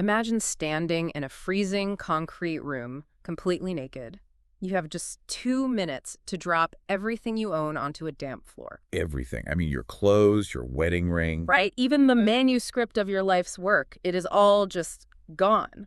Imagine standing in a freezing concrete room, completely naked. You have just 2 minutes to drop everything you own onto a damp floor. Everything. I mean, your clothes, your wedding ring. Right? Even the manuscript of your life's work, it is all just gone.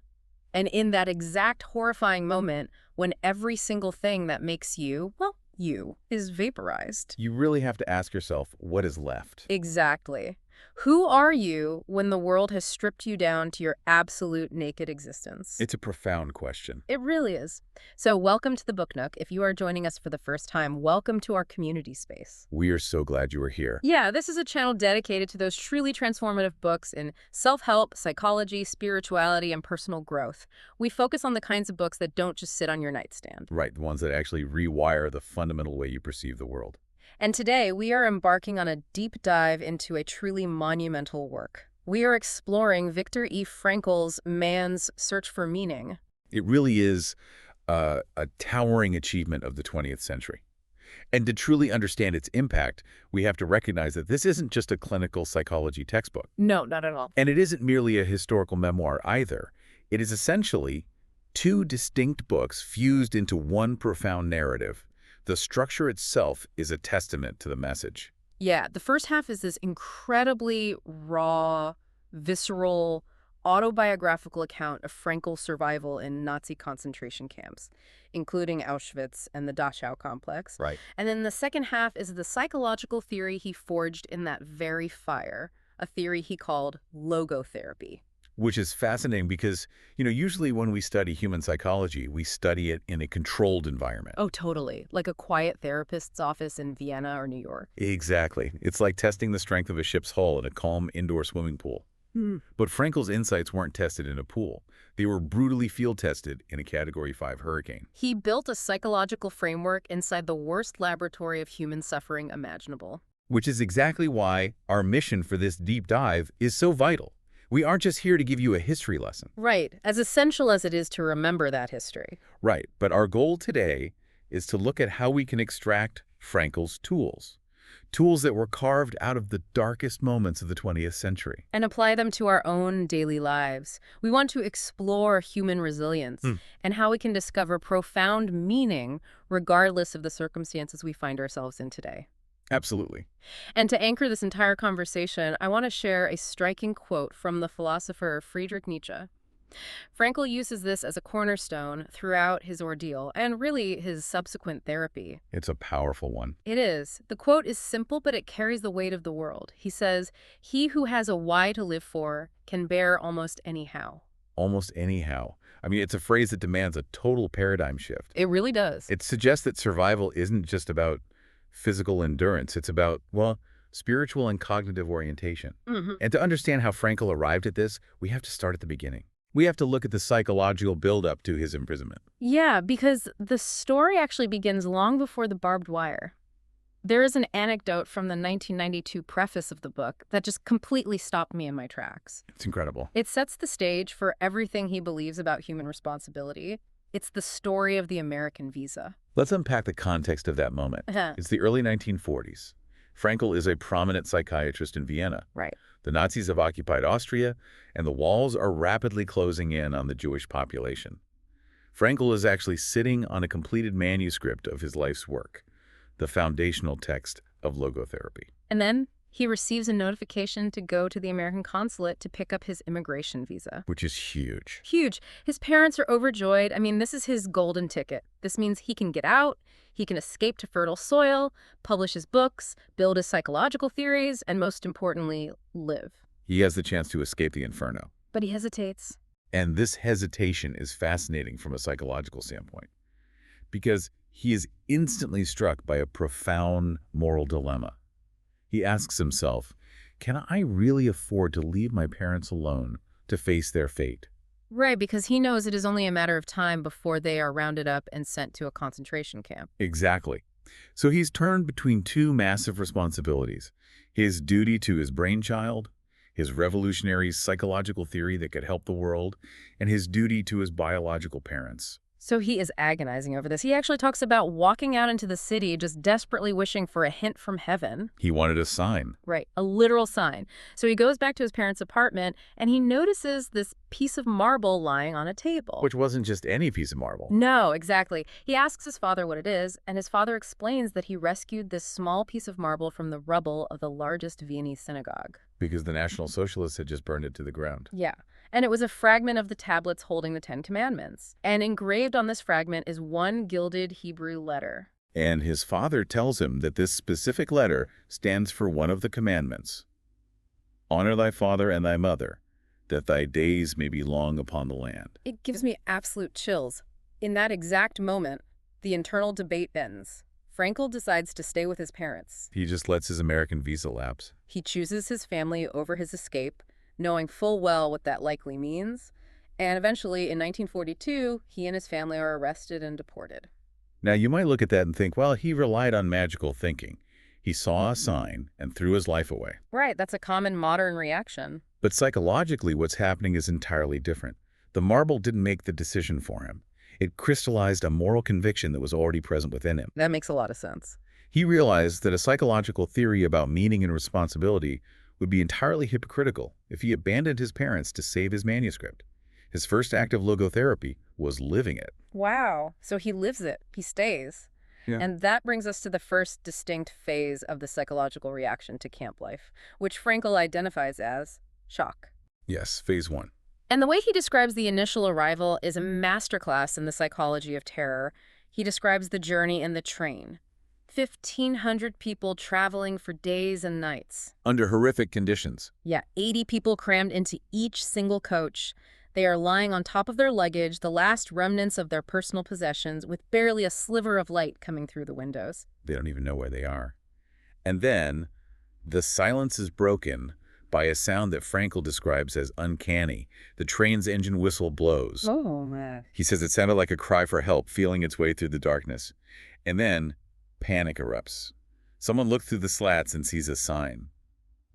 And in that exact horrifying moment, when every single thing that makes you, well, you, is vaporized. You really have to ask yourself, what is left? Exactly. Who are you when the world has stripped you down to your absolute naked existence? It's a profound question. It really is. So welcome to the Book Nook. If you are joining us for the first time, welcome to our community space. We are so glad you are here. Yeah, this is a channel dedicated to those truly transformative books in self-help, psychology, spirituality, and personal growth. We focus on the kinds of books that don't just sit on your nightstand. Right, the ones that actually rewire the fundamental way you perceive the world. And today, we are embarking on a deep dive into a truly monumental work. We are exploring Viktor Frankl's Man's Search for Meaning. It really is a towering achievement of the 20th century. And to truly understand its impact, we have to recognize that this isn't just a clinical psychology textbook. No, not at all. And it isn't merely a historical memoir either. It is essentially two distinct books fused into one profound narrative. The structure itself is a testament to the message. Yeah, the first half is this incredibly raw, visceral, autobiographical account of Frankl's survival in Nazi concentration camps, including Auschwitz and the Dachau complex. Right. And then the second half is the psychological theory he forged in that very fire, a theory he called logotherapy. Which is fascinating because, usually when we study human psychology, we study it in a controlled environment. Oh, totally. Like a quiet therapist's office in Vienna or New York. Exactly. It's like testing the strength of a ship's hull in a calm indoor swimming pool. But Frankl's insights weren't tested in a pool. They were brutally field tested in a Category 5 hurricane. He built a psychological framework inside the worst laboratory of human suffering imaginable. Which is exactly why our mission for this deep dive is so vital. We aren't just here to give you a history lesson. Right, as essential as it is to remember that history. Right, but our goal today is to look at how we can extract Frankl's tools. Tools that were carved out of the darkest moments of the 20th century. And apply them to our own daily lives. We want to explore human resilience and how we can discover profound meaning regardless of the circumstances we find ourselves in today. Absolutely. And to anchor this entire conversation, I want to share a striking quote from the philosopher Friedrich Nietzsche. Frankl uses this as a cornerstone throughout his ordeal and really his subsequent therapy. It's a powerful one. It is. The quote is simple, but it carries the weight of the world. He says, "He who has a why to live for can bear almost anyhow." Almost anyhow. I mean, it's a phrase that demands a total paradigm shift. It really does. It suggests that survival isn't just about physical endurance. It's about, spiritual and cognitive orientation. And to understand how Frankl arrived at this, we have to start at the beginning. We have to look at the psychological buildup to his imprisonment. Yeah, because the story actually begins long before the barbed wire. There is an anecdote from the 1992 preface of the book that just completely stopped me in my tracks. It's incredible. It sets the stage for everything he believes about human responsibility. It's the story of the American visa. Let's unpack the context of that moment. It's the early 1940s. Frankl is a prominent psychiatrist in Vienna. Right. The Nazis have occupied Austria, and the walls are rapidly closing in on the Jewish population. Frankl is actually sitting on a completed manuscript of his life's work, the foundational text of logotherapy. And then he receives a notification to go to the American consulate to pick up his immigration visa. Which is huge. Huge. His parents are overjoyed. I mean, this is his golden ticket. This means he can get out, he can escape to fertile soil, publish his books, build his psychological theories, and most importantly, live. He has the chance to escape the inferno. But he hesitates. And this hesitation is fascinating from a psychological standpoint, because he is instantly struck by a profound moral dilemma. He asks himself, can I really afford to leave my parents alone to face their fate? Right, because he knows it is only a matter of time before they are rounded up and sent to a concentration camp. Exactly. So he's turned between two massive responsibilities: his duty to his brainchild, his revolutionary psychological theory that could help the world, and his duty to his biological parents. So he is agonizing over this. He actually talks about walking out into the city just desperately wishing for a hint from heaven. He wanted a sign. Right, a literal sign. So he goes back to his parents' apartment and he notices this piece of marble lying on a table. Which wasn't just any piece of marble. No, exactly. He asks his father what it is, and his father explains that he rescued this small piece of marble from the rubble of the largest Viennese synagogue. Because the National Socialists had just burned it to the ground. Yeah. And it was a fragment of the tablets holding the Ten Commandments. And engraved on this fragment is one gilded Hebrew letter. And his father tells him that this specific letter stands for one of the commandments. Honor thy father and thy mother, that thy days may be long upon the land. It gives me absolute chills. In that exact moment, the internal debate ends. Frankl decides to stay with his parents. He just lets his American visa lapse. He chooses his family over his escape, knowing full well what that likely means. And eventually, in 1942, he and his family are arrested and deported. Now, you might look at that and think, well, he relied on magical thinking. He saw a sign and threw his life away. Right, that's a common modern reaction. But psychologically, what's happening is entirely different. The marble didn't make the decision for him. It crystallized a moral conviction that was already present within him. That makes a lot of sense. He realized that a psychological theory about meaning and responsibility would be entirely hypocritical if he abandoned his parents to save his manuscript. His first act of logotherapy was living it. Wow. So he lives it. He stays. Yeah. And that brings us to the first distinct phase of the psychological reaction to camp life, which Frankl identifies as shock. Yes, phase one. And the way he describes the initial arrival is a masterclass in the psychology of terror. He describes the journey in the train. 1,500 people traveling for days and nights. Under horrific conditions. Yeah, 80 people crammed into each single coach. They are lying on top of their luggage, the last remnants of their personal possessions, with barely a sliver of light coming through the windows. They don't even know where they are. And then, the silence is broken by a sound that Frankl describes as uncanny. The train's engine whistle blows. Oh, man. He says it sounded like a cry for help feeling its way through the darkness. And then, panic erupts. Someone looked through the slats and sees a sign.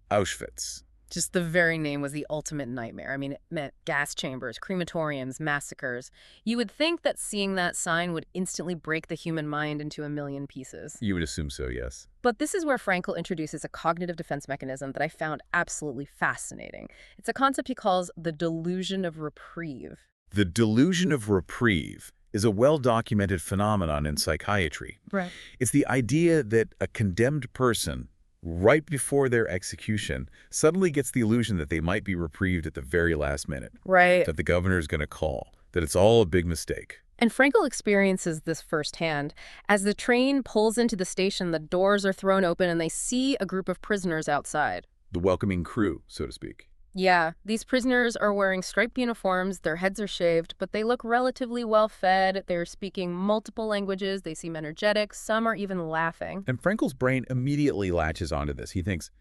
Auschwitz. Just the very name was the ultimate nightmare. I mean, it meant gas chambers, crematoriums, massacres. You would think that seeing that sign would instantly break the human mind into a million pieces. You would assume so, yes. But this is where Frankl introduces a cognitive defense mechanism that I found absolutely fascinating. It's a concept he calls the delusion of reprieve. The delusion of reprieve is a well-documented phenomenon in psychiatry. Right. It's the idea that a condemned person, right before their execution, suddenly gets the illusion that they might be reprieved at the very last minute. Right. That the governor is going to call, that it's all a big mistake. And Frankl experiences this firsthand. As the train pulls into the station, the doors are thrown open and they see a group of prisoners outside. The welcoming crew, so to speak. Yeah, these prisoners are wearing striped uniforms, their heads are shaved, but they look relatively well-fed. They're speaking multiple languages, they seem energetic, some are even laughing. And Frankl's brain immediately latches onto this. He thinks,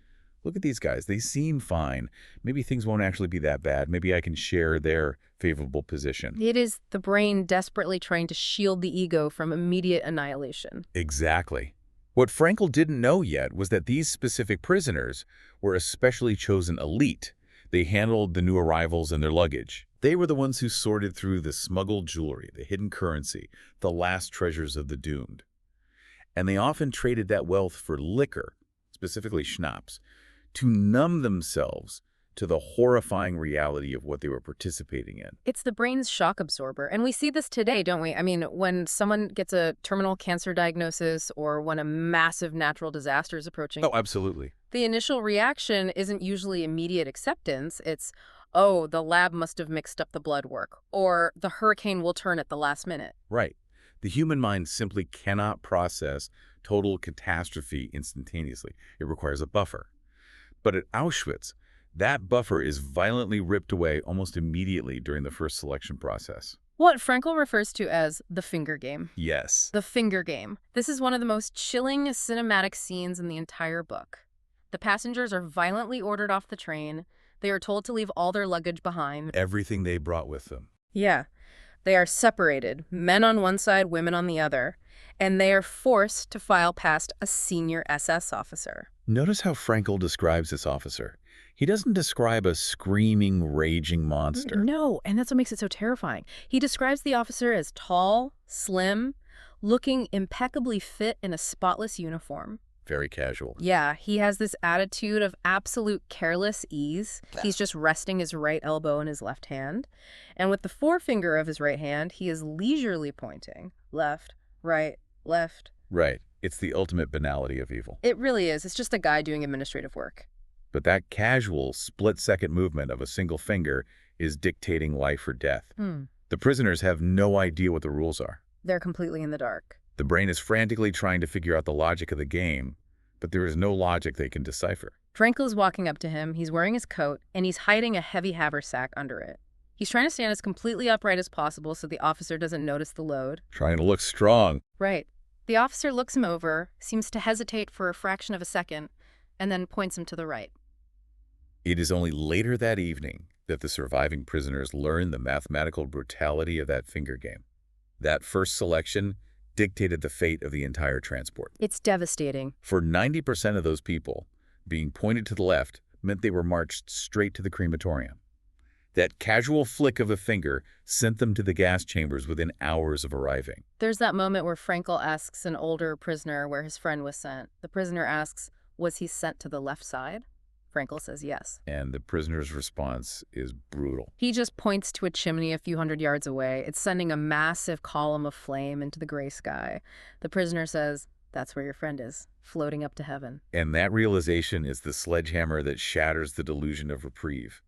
look at these guys, they seem fine. Maybe things won't actually be that bad. Maybe I can share their favorable position. It is the brain desperately trying to shield the ego from immediate annihilation. Exactly. What Frankl didn't know yet was that these specific prisoners were a specially chosen elite. They handled the new arrivals and their luggage. They were the ones who sorted through the smuggled jewelry, the hidden currency, the last treasures of the doomed. And they often traded that wealth for liquor, specifically schnapps, to numb themselves to the horrifying reality of what they were participating in. It's the brain's shock absorber, and we see this today, don't we? I mean, when someone gets a terminal cancer diagnosis or when a massive natural disaster is approaching. Oh, absolutely. The initial reaction isn't usually immediate acceptance. It's, oh, the lab must have mixed up the blood work, or the hurricane will turn at the last minute. Right. The human mind simply cannot process total catastrophe instantaneously. It requires a buffer. But at Auschwitz, that buffer is violently ripped away almost immediately during the first selection process. What Frankl refers to as the finger game. Yes. The finger game. This is one of the most chilling cinematic scenes in the entire book. The passengers are violently ordered off the train. They are told to leave all their luggage behind. Everything they brought with them. Yeah. They are separated, men on one side, women on the other, and they are forced to file past a senior SS officer. Notice how Frankl describes this officer. He doesn't describe a screaming, raging monster. No, and that's what makes it so terrifying. He describes the officer as tall, slim, looking impeccably fit in a spotless uniform. Very casual. Yeah, he has this attitude of absolute careless ease. He's just resting his right elbow in his left hand. And with the forefinger of his right hand, he is leisurely pointing. Left, right, left. Right. It's the ultimate banality of evil. It really is. It's just a guy doing administrative work. But that casual, split-second movement of a single finger is dictating life or death. The prisoners have no idea what the rules are. They're completely in the dark. The brain is frantically trying to figure out the logic of the game, but there is no logic they can decipher. Frankl is walking up to him. He's wearing his coat, and he's hiding a heavy haversack under it. He's trying to stand as completely upright as possible so the officer doesn't notice the load. Trying to look strong. Right. The officer looks him over, seems to hesitate for a fraction of a second, and then points him to the right. It is only later that evening that the surviving prisoners learn the mathematical brutality of that finger game. That first selection dictated the fate of the entire transport. It's devastating. For 90% of those people, being pointed to the left meant they were marched straight to the crematorium. That casual flick of a finger sent them to the gas chambers within hours of arriving. There's that moment where Frankl asks an older prisoner where his friend was sent. The prisoner asks, was he sent to the left side? Frankl says yes. And the prisoner's response is brutal. He just points to a chimney a few hundred yards away. It's sending a massive column of flame into the gray sky. The prisoner says, that's where your friend is, floating up to heaven. And that realization is the sledgehammer that shatters the delusion of reprieve.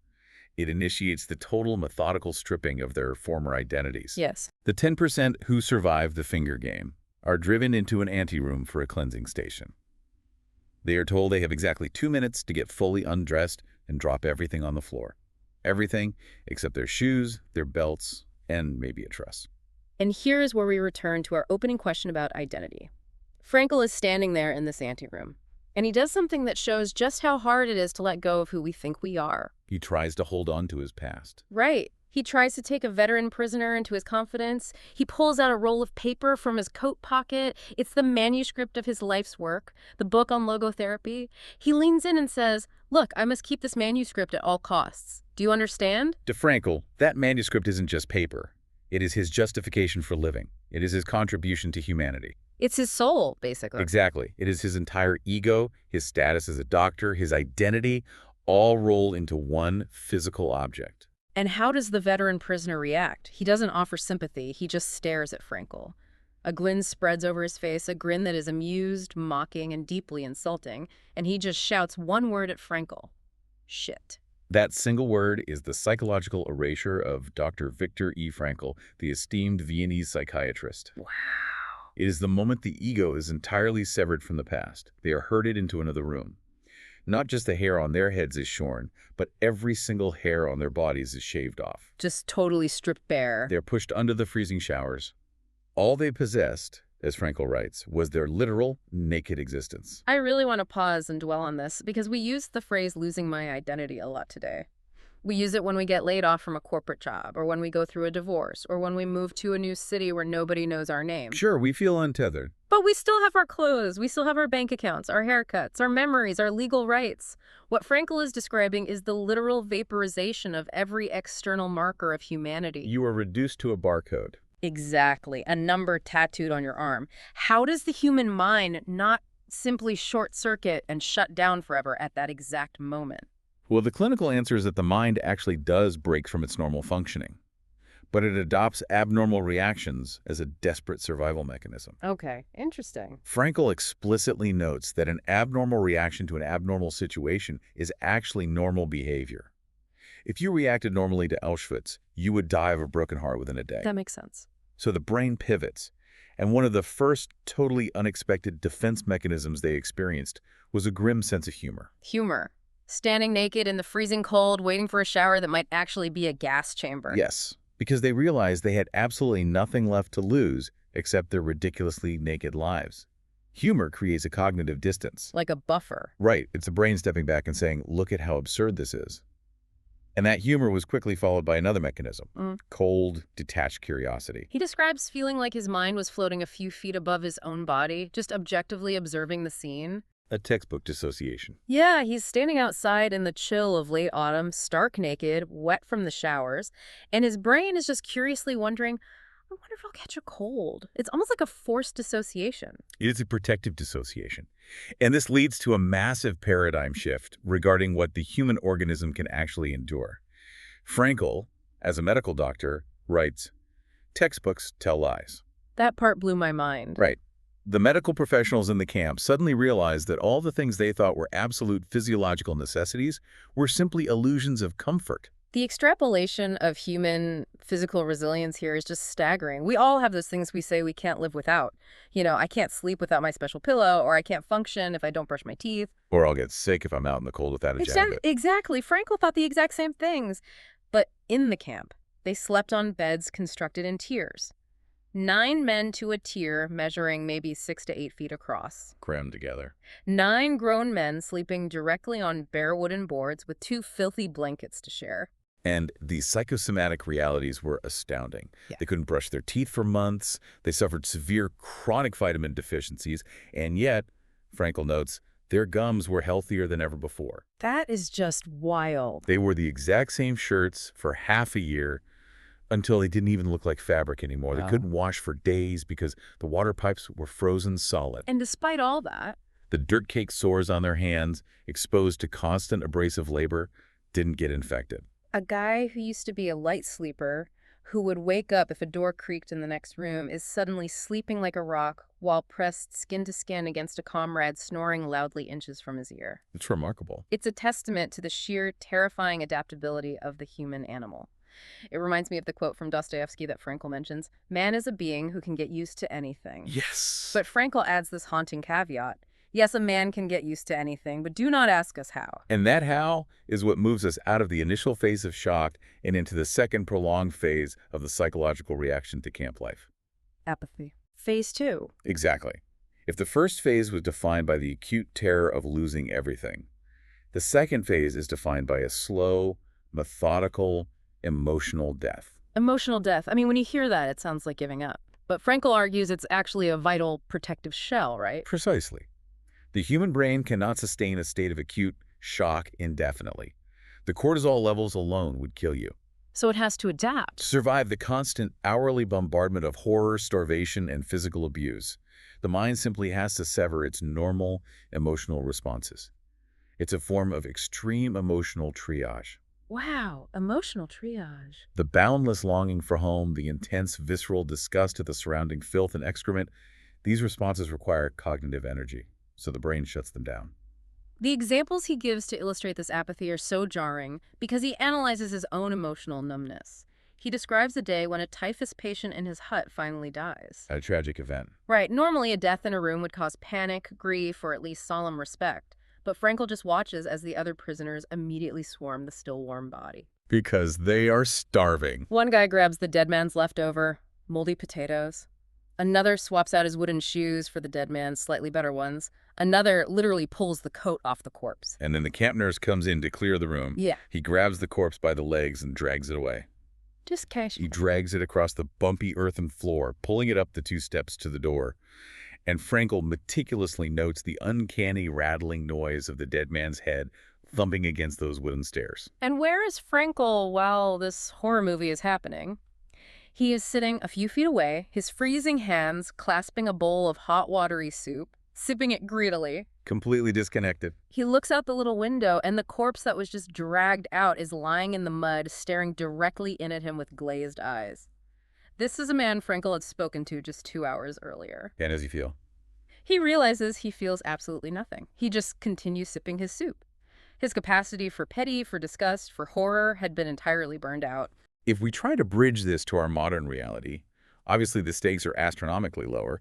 It initiates the total methodical stripping of their former identities. Yes. The 10% who survive the finger game are driven into an anteroom for a cleansing station. They are told they have exactly 2 minutes to get fully undressed and drop everything on the floor. Everything except their shoes, their belts, and maybe a truss. And here is where we return to our opening question about identity. Frankl is standing there in this anteroom, and he does something that shows just how hard it is to let go of who we think we are. He tries to hold on to his past. Right. He tries to take a veteran prisoner into his confidence. He pulls out a roll of paper from his coat pocket. It's the manuscript of his life's work, the book on logotherapy. He leans in and says, look, I must keep this manuscript at all costs. Do you understand? To Frankl, that manuscript isn't just paper. It is his justification for living. It is his contribution to humanity. It's his soul, basically. Exactly. It is his entire ego, his status as a doctor, his identity, all roll into one physical object. And how does the veteran prisoner react? He doesn't offer sympathy. He just stares at Frankl. A grin spreads over his face, a grin that is amused, mocking, and deeply insulting, and he just shouts one word at Frankl. Shit. That single word is the psychological erasure of Dr. Viktor Frankl, the esteemed Viennese psychiatrist. Wow. It is the moment the ego is entirely severed from the past. They are herded into another room. Not just the hair on their heads is shorn, but every single hair on their bodies is shaved off. Just totally stripped bare. They're pushed under the freezing showers. All they possessed, as Frankl writes, was their literal, naked existence. I really want to pause and dwell on this because we use the phrase losing my identity a lot today. We use it when we get laid off from a corporate job, or when we go through a divorce, or when we move to a new city where nobody knows our name. Sure, we feel untethered. But we still have our clothes, we still have our bank accounts, our haircuts, our memories, our legal rights. What Frankl is describing is the literal vaporization of every external marker of humanity. You are reduced to a barcode. Exactly, a number tattooed on your arm. How does the human mind not simply short-circuit and shut down forever at that exact moment? Well, the clinical answer is that the mind actually does break from its normal functioning, but it adopts abnormal reactions as a desperate survival mechanism. Okay, interesting. Frankl explicitly notes that an abnormal reaction to an abnormal situation is actually normal behavior. If you reacted normally to Auschwitz, you would die of a broken heart within a day. That makes sense. So the brain pivots, and one of the first totally unexpected defense mechanisms they experienced was a grim sense of humor. Humor. Standing naked in the freezing cold, waiting for a shower that might actually be a gas chamber. Yes, because they realized they had absolutely nothing left to lose except their ridiculously naked lives. Humor creates a cognitive distance. Like a buffer. Right, it's the brain stepping back and saying, look at how absurd this is. And that humor was quickly followed by another mechanism, cold, detached curiosity. He describes feeling like his mind was floating a few feet above his own body, just objectively observing the scene. A textbook dissociation. Yeah, he's standing outside in the chill of late autumn, stark naked, wet from the showers, and his brain is just curiously wondering, I wonder if I'll catch a cold. It's almost like a forced dissociation. It is a protective dissociation. And this leads to a massive paradigm shift regarding what the human organism can actually endure. Frankl, as a medical doctor, writes, textbooks tell lies. That part blew my mind. Right. The medical professionals in the camp suddenly realized that all the things they thought were absolute physiological necessities were simply illusions of comfort. The extrapolation of human physical resilience here is just staggering. We all have those things we say we can't live without. I can't sleep without my special pillow, or I can't function if I don't brush my teeth. Or I'll get sick if I'm out in the cold without a jacket. Exactly. Frankl thought the exact same things. But in the camp, they slept on beds constructed in tiers. 9 men to a tier measuring maybe 6 to 8 feet across. Crammed together. 9 grown men sleeping directly on bare wooden boards with 2 filthy blankets to share. And the psychosomatic realities were astounding. Yeah. They couldn't brush their teeth for months. They suffered severe chronic vitamin deficiencies. And yet, Frankl notes, their gums were healthier than ever before. That is just wild. They wore the exact same shirts for half a year until they didn't even look like fabric anymore. Wow. They couldn't wash for days because the water pipes were frozen solid. And despite all that, The dirt-caked sores on their hands, exposed to constant abrasive labor, didn't get infected. a guy who used to be a light sleeper, who would wake up if a door creaked in the next room, is suddenly sleeping like a rock while pressed skin to skin against a comrade snoring loudly inches from his ear. It's remarkable. It's a testament to the sheer terrifying adaptability of the human animal. It reminds me of the quote from Dostoevsky that Frankl mentions, "Man is a being who can get used to anything." Yes. But Frankl adds this haunting caveat. Yes, a man can get used to anything, but do not ask us how. And that how is what moves us out of the initial phase of shock and into the second prolonged phase of the psychological reaction to camp life. Apathy. Phase 2. Exactly. If the first phase was defined by the acute terror of losing everything, the second phase is defined by a slow, methodical, emotional death. Emotional death. I mean, when you hear that, it sounds like giving up. But Frankl argues it's actually a vital protective shell, right? Precisely. The human brain cannot sustain a state of acute shock indefinitely. The cortisol levels alone would kill you. So it has to adapt. To survive the constant hourly bombardment of horror, starvation, and physical abuse, the mind simply has to sever its normal emotional responses. It's a form of extreme emotional triage. Wow, emotional triage. The boundless longing for home, the intense visceral disgust at the surrounding filth and excrement, these responses require cognitive energy, so the brain shuts them down. The examples he gives to illustrate this apathy are so jarring because he analyzes his own emotional numbness. He describes a day when a typhus patient in his hut finally dies. A tragic event. Right, normally a death in a room would cause panic, grief, or at least solemn respect. But Frankl just watches as the other prisoners immediately swarm the still warm body. Because they are starving. One guy grabs the dead man's leftover, moldy potatoes. Another swaps out his wooden shoes for the dead man's slightly better ones. Another literally pulls the coat off the corpse. And then the camp nurse comes in to clear the room. Yeah. He grabs the corpse by the legs and drags it away. Just casual. He drags it across the bumpy earthen floor, pulling it up the 2 steps to the door. And Frankl meticulously notes the uncanny rattling noise of the dead man's head thumping against those wooden stairs. And where is Frankl while this horror movie is happening? He is sitting a few feet away, his freezing hands clasping a bowl of hot watery soup, sipping it greedily. Completely disconnected. He looks out the little window, and the corpse that was just dragged out is lying in the mud, staring directly in at him with glazed eyes. This is a man Frankl had spoken to just 2 hours earlier. And how does he feel? He realizes he feels absolutely nothing. He just continues sipping his soup. His capacity for pity, for disgust, for horror had been entirely burned out. If we try to bridge this to our modern reality, obviously the stakes are astronomically lower,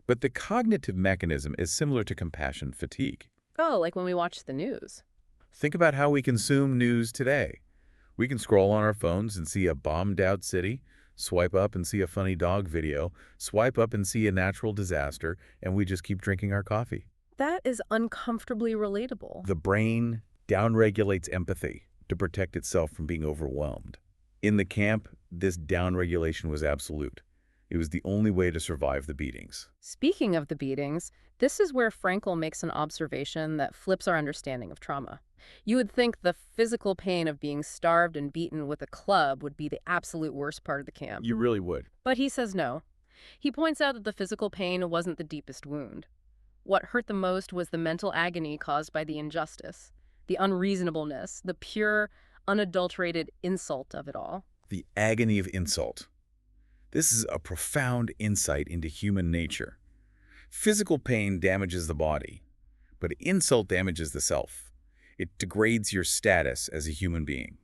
but the cognitive mechanism is similar to compassion fatigue. Oh, like when we watch the news. Think about how we consume news today. We can scroll on our phones and see a bombed-out city, swipe up and see a funny dog video, swipe up and see a natural disaster, and we just keep drinking our coffee. That is uncomfortably relatable. The brain downregulates empathy to protect itself from being overwhelmed. In the camp, this downregulation was absolute. It was the only way to survive the beatings. Speaking of the beatings, this is where Frankl makes an observation that flips our understanding of trauma. You would think the physical pain of being starved and beaten with a club would be the absolute worst part of the camp. You really would. But he says no. He points out that the physical pain wasn't the deepest wound. What hurt the most was the mental agony caused by the injustice, the unreasonableness, the pure, unadulterated insult of it all. The agony of insult. This is a profound insight into human nature. Physical pain damages the body, but insult damages the self. It degrades your status as a human being.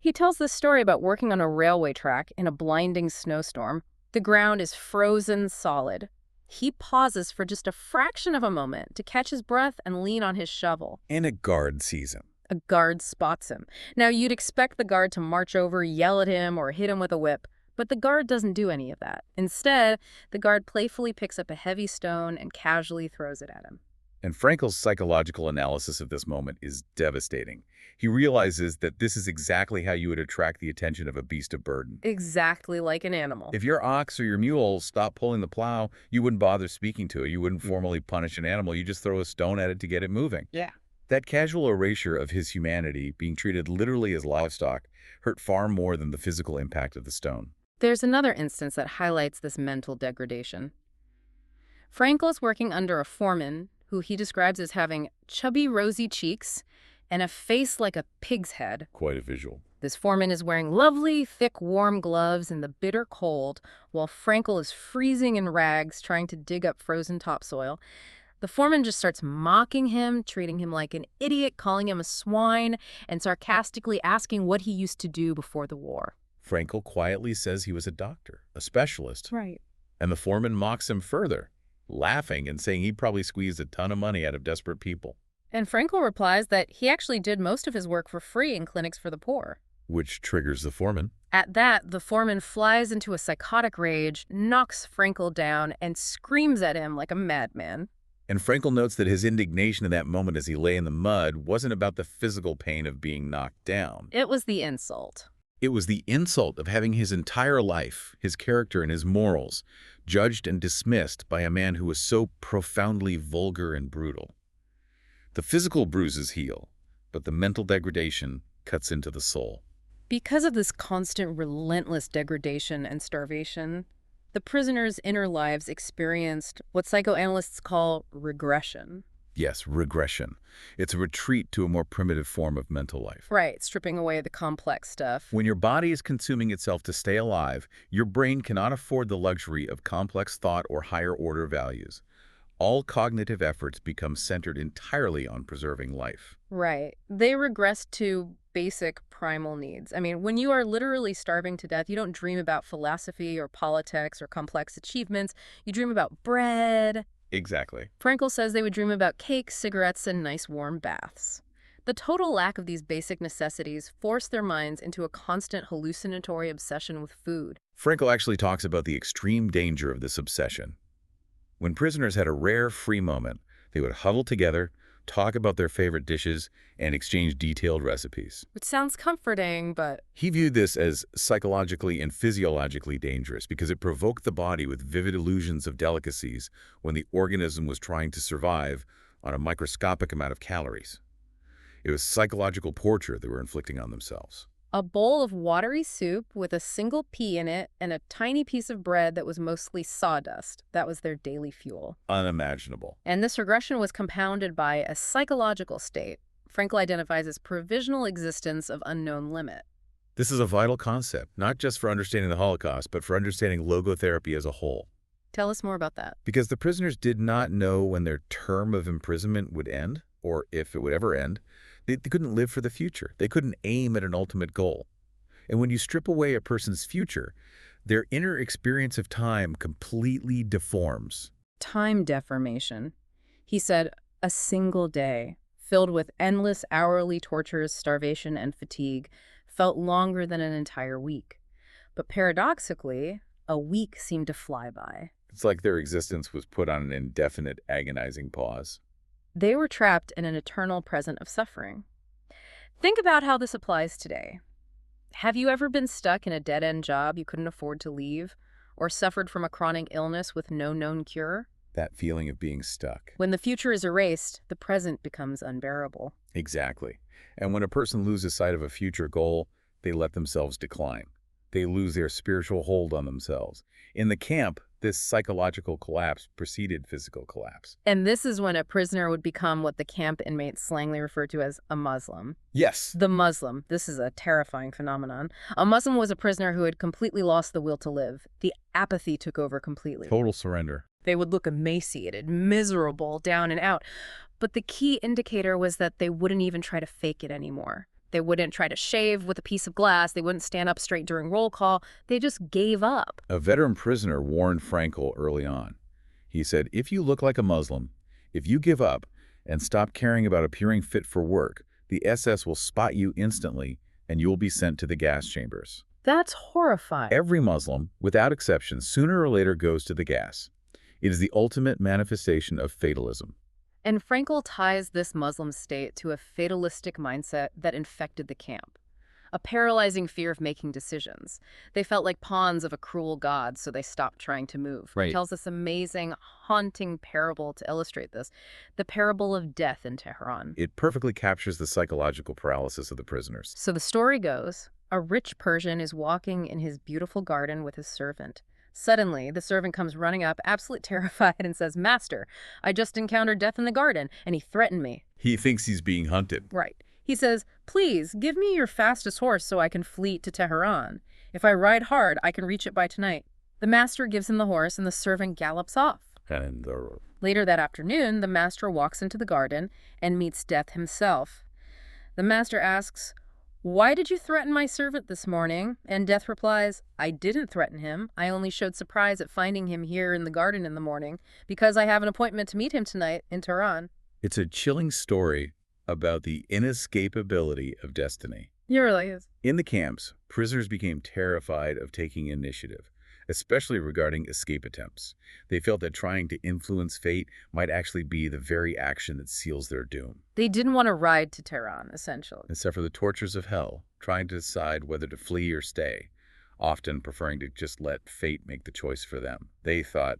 He tells this story about working on a railway track in a blinding snowstorm. The ground is frozen solid. He pauses for just a fraction of a moment to catch his breath and lean on his shovel. And a guard sees him. A guard spots him. Now, you'd expect the guard to march over, yell at him, or hit him with a whip. But the guard doesn't do any of that. Instead, the guard playfully picks up a heavy stone and casually throws it at him. And Frankl's psychological analysis of this moment is devastating. He realizes that this is exactly how you would attract the attention of a beast of burden. Exactly like an animal. If your ox or your mule stopped pulling the plow, you wouldn't bother speaking to it. You wouldn't formally punish an animal. You just throw a stone at it to get it moving. Yeah. That casual erasure of his humanity, being treated literally as livestock, hurt far more than the physical impact of the stone. There's another instance that highlights this mental degradation. Frankl is working under a foreman who he describes as having chubby, rosy cheeks and a face like a pig's head. Quite a visual. This foreman is wearing lovely, thick, warm gloves in the bitter cold, while Frankl is freezing in rags trying to dig up frozen topsoil. The foreman just starts mocking him, treating him like an idiot, calling him a swine, and sarcastically asking what he used to do before the war. Frankl quietly says he was a doctor, a specialist. Right. And the foreman mocks him further, laughing and saying he probably squeezed a ton of money out of desperate people. And Frankl replies that he actually did most of his work for free in clinics for the poor. Which triggers the foreman. At that, the foreman flies into a psychotic rage, knocks Frankl down, and screams at him like a madman. And Frankl notes that his indignation in that moment as he lay in the mud wasn't about the physical pain of being knocked down. It was the insult. It was the insult of having his entire life, his character and his morals, judged and dismissed by a man who was so profoundly vulgar and brutal. The physical bruises heal, but the mental degradation cuts into the soul. Because of this constant, relentless degradation and starvation, the prisoners' inner lives experienced what psychoanalysts call regression. Yes, regression. It's a retreat to a more primitive form of mental life. Right, stripping away the complex stuff. When your body is consuming itself to stay alive, your brain cannot afford the luxury of complex thought or higher-order values. All cognitive efforts become centered entirely on preserving life. Right. They regress to basic primal needs. I mean, when you are literally starving to death, you don't dream about philosophy or politics or complex achievements. You dream about bread. Exactly. Frankl says they would dream about cakes, cigarettes, and nice warm baths. The total lack of these basic necessities forced their minds into a constant hallucinatory obsession with food. Frankl actually talks about the extreme danger of this obsession. When prisoners had a rare, free moment, they would huddle together, talk about their favorite dishes, and exchange detailed recipes. Which sounds comforting, but... He viewed this as psychologically and physiologically dangerous because it provoked the body with vivid illusions of delicacies when the organism was trying to survive on a microscopic amount of calories. It was psychological torture they were inflicting on themselves. A bowl of watery soup with a single pea in it and a tiny piece of bread that was mostly sawdust. That was their daily fuel. Unimaginable. And this regression was compounded by a psychological state Frankl identifies as provisional existence of unknown limit. This is a vital concept, not just for understanding the Holocaust, but for understanding logotherapy as a whole. Tell us more about that. Because the prisoners did not know when their term of imprisonment would end, or if it would ever end. They couldn't live for the future. They couldn't aim at an ultimate goal. And when you strip away a person's future, their inner experience of time completely deforms. Time deformation. He said, a single day, filled with endless hourly tortures, starvation, and fatigue, felt longer than an entire week. But paradoxically, a week seemed to fly by. It's like their existence was put on an indefinite, agonizing pause. They were trapped in an eternal present of suffering. Think about how this applies today. Have you ever been stuck in a dead-end job you couldn't afford to leave? or suffered from a chronic illness with no known cure. That feeling of being stuck. When the future is erased, the present becomes unbearable. Exactly. And when a person loses sight of a future goal, they let themselves decline. They lose their spiritual hold on themselves. In the camp, this psychological collapse preceded physical collapse. And this is when a prisoner would become what the camp inmates slangily referred to as a Muslim. Yes. The Muslim. This is a terrifying phenomenon. A Muslim was a prisoner who had completely lost the will to live. The apathy took over completely. Total surrender. They would look emaciated, miserable, down and out. But the key indicator was that they wouldn't even try to fake it anymore. They wouldn't try to shave with a piece of glass. They wouldn't stand up straight during roll call. They just gave up. A veteran prisoner warned Frankl early on. He said, if you look like a Muslim, if you give up and stop caring about appearing fit for work, the SS will spot you instantly and you will be sent to the gas chambers. That's horrifying. Every Muslim, without exception, sooner or later goes to the gas. It is the ultimate manifestation of fatalism. And Frankl ties this Muslim state to a fatalistic mindset that infected the camp. A paralyzing fear of making decisions. They felt like pawns of a cruel god, so they stopped trying to move. Right. He tells this amazing, haunting parable to illustrate this, the parable of death in Tehran. It perfectly captures the psychological paralysis of the prisoners. So the story goes, a rich Persian is walking in his beautiful garden with his servant. Suddenly, the servant comes running up, absolutely terrified, and says, "Master, I just encountered death in the garden, and he threatened me." He thinks he's being hunted. Right. He says, "Please, give me your fastest horse so I can flee to Tehran. If I ride hard, I can reach it by tonight." The master gives him the horse, and the servant gallops off. And Later that afternoon, the master walks into the garden and meets Death himself. The master asks, "Why did you threaten my servant this morning?" And Death replies, "I didn't threaten him. I only showed surprise at finding him here in the garden in the morning because I have an appointment to meet him tonight in Tehran." It's a chilling story about the inescapability of destiny. It really is. In the camps, prisoners became terrified of taking initiative, especially regarding escape attempts. They felt that trying to influence fate might actually be the very action that seals their doom. They didn't want to ride to Tehran, essentially. And suffer the tortures of hell, trying to decide whether to flee or stay, often preferring to just let fate make the choice for them. They thought,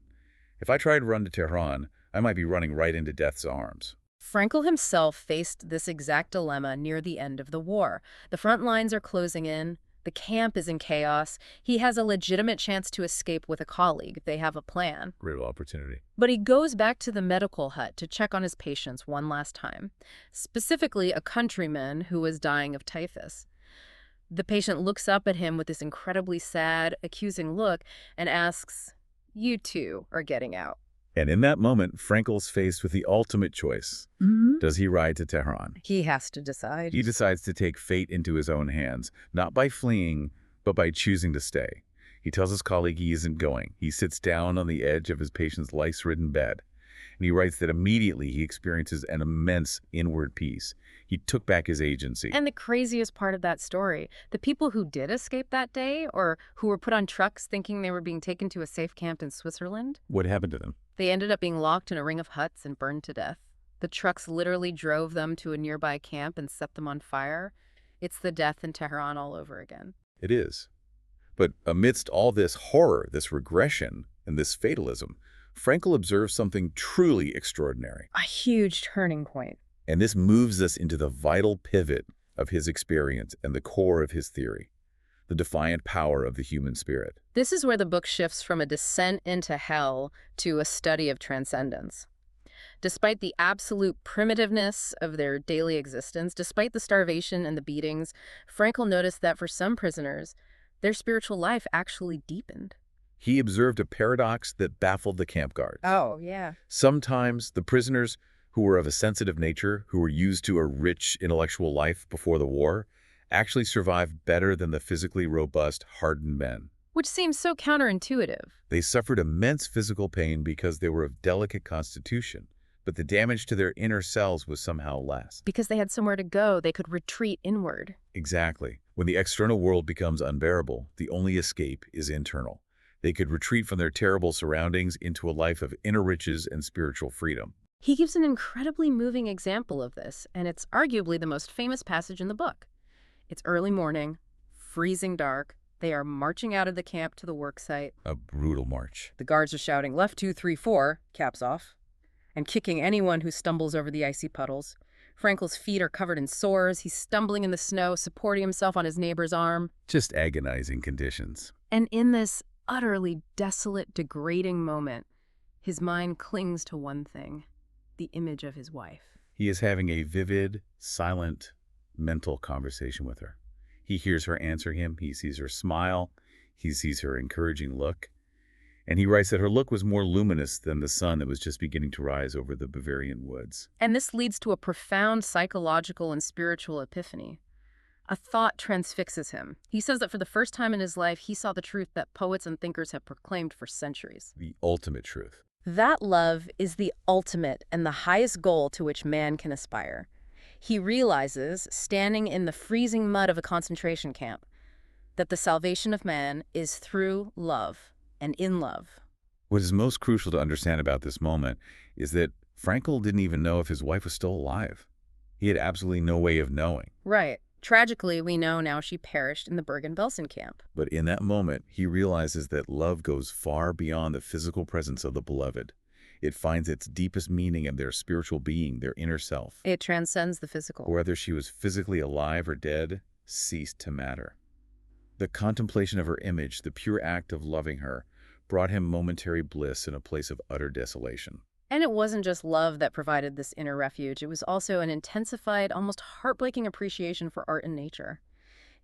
if I try to run to Tehran, I might be running right into death's arms. Frankl himself faced this exact dilemma near the end of the war. The front lines are closing in. The camp is in chaos. He has a legitimate chance to escape with a colleague. They have a plan. Great opportunity. But he goes back to the medical hut to check on his patients one last time, specifically a countryman who was dying of typhus. The patient looks up at him with this incredibly sad, accusing look and asks, "You too are getting out." And in that moment, Frankl's faced with the ultimate choice. Does he ride to Tehran? He has to decide. He decides to take fate into his own hands, not by fleeing, but by choosing to stay. He tells his colleague he isn't going. He sits down on the edge of his patient's lice-ridden bed, and he writes that immediately he experiences an immense inward peace. He took back his agency. And the craziest part of that story, the people who did escape that day, or who were put on trucks thinking they were being taken to a safe camp in Switzerland, What happened to them? they ended up being locked in a ring of huts and burned to death. The trucks literally drove them to a nearby camp and set them on fire. It's the death in Tehran all over again. It is. But amidst all this horror, this regression, and this fatalism, Frankl observes something truly extraordinary. A huge turning point. And this moves us into the vital pivot of his experience and the core of his theory, the defiant power of the human spirit. This is where the book shifts from a descent into hell to a study of transcendence. Despite the absolute primitiveness of their daily existence, despite the starvation and the beatings, Frankl noticed that for some prisoners, their spiritual life actually deepened. He observed a paradox that baffled the camp guards. Oh, yeah. Sometimes the prisoners who were of a sensitive nature, who were used to a rich intellectual life before the war, actually survived better than the physically robust, hardened men. Which seems so counterintuitive. They suffered immense physical pain because they were of delicate constitution, but the damage to their inner selves was somehow less. Because they had somewhere to go, they could retreat inward. Exactly. When the external world becomes unbearable, the only escape is internal. They could retreat from their terrible surroundings into a life of inner riches and spiritual freedom. He gives an incredibly moving example of this, and it's arguably the most famous passage in the book. It's early morning, freezing dark. They are marching out of the camp to the work site. A brutal march. The guards are shouting, "Left 2, 3, 4, caps off," and kicking anyone who stumbles over the icy puddles. Frankl's feet are covered in sores. He's stumbling in the snow, supporting himself on his neighbor's arm. Just agonizing conditions. And in this utterly desolate, degrading moment, his mind clings to one thing: the image of his wife. He is having a vivid, silent, mental conversation with her. He hears her answer him. He sees her smile. He sees her encouraging look. And he writes that her look was more luminous than the sun that was just beginning to rise over the Bavarian woods. And this leads to a profound psychological and spiritual epiphany. A thought transfixes him. He says that for the first time in his life, he saw the truth that poets and thinkers have proclaimed for centuries. The ultimate truth. That love is the ultimate and the highest goal to which man can aspire. He realizes, standing in the freezing mud of a concentration camp, that the salvation of man is through love and in love. What is most crucial to understand about this moment is that Frankl didn't even know if his wife was still alive. He had absolutely no way of knowing. Right. Tragically, we know now she perished in the Bergen-Belsen camp. But in that moment, he realizes that love goes far beyond the physical presence of the beloved. It finds its deepest meaning in their spiritual being, their inner self. It transcends the physical. Whether she was physically alive or dead ceased to matter. The contemplation of her image, the pure act of loving her, brought him momentary bliss in a place of utter desolation. And it wasn't just love that provided this inner refuge. It was also an intensified, almost heartbreaking appreciation for art and nature.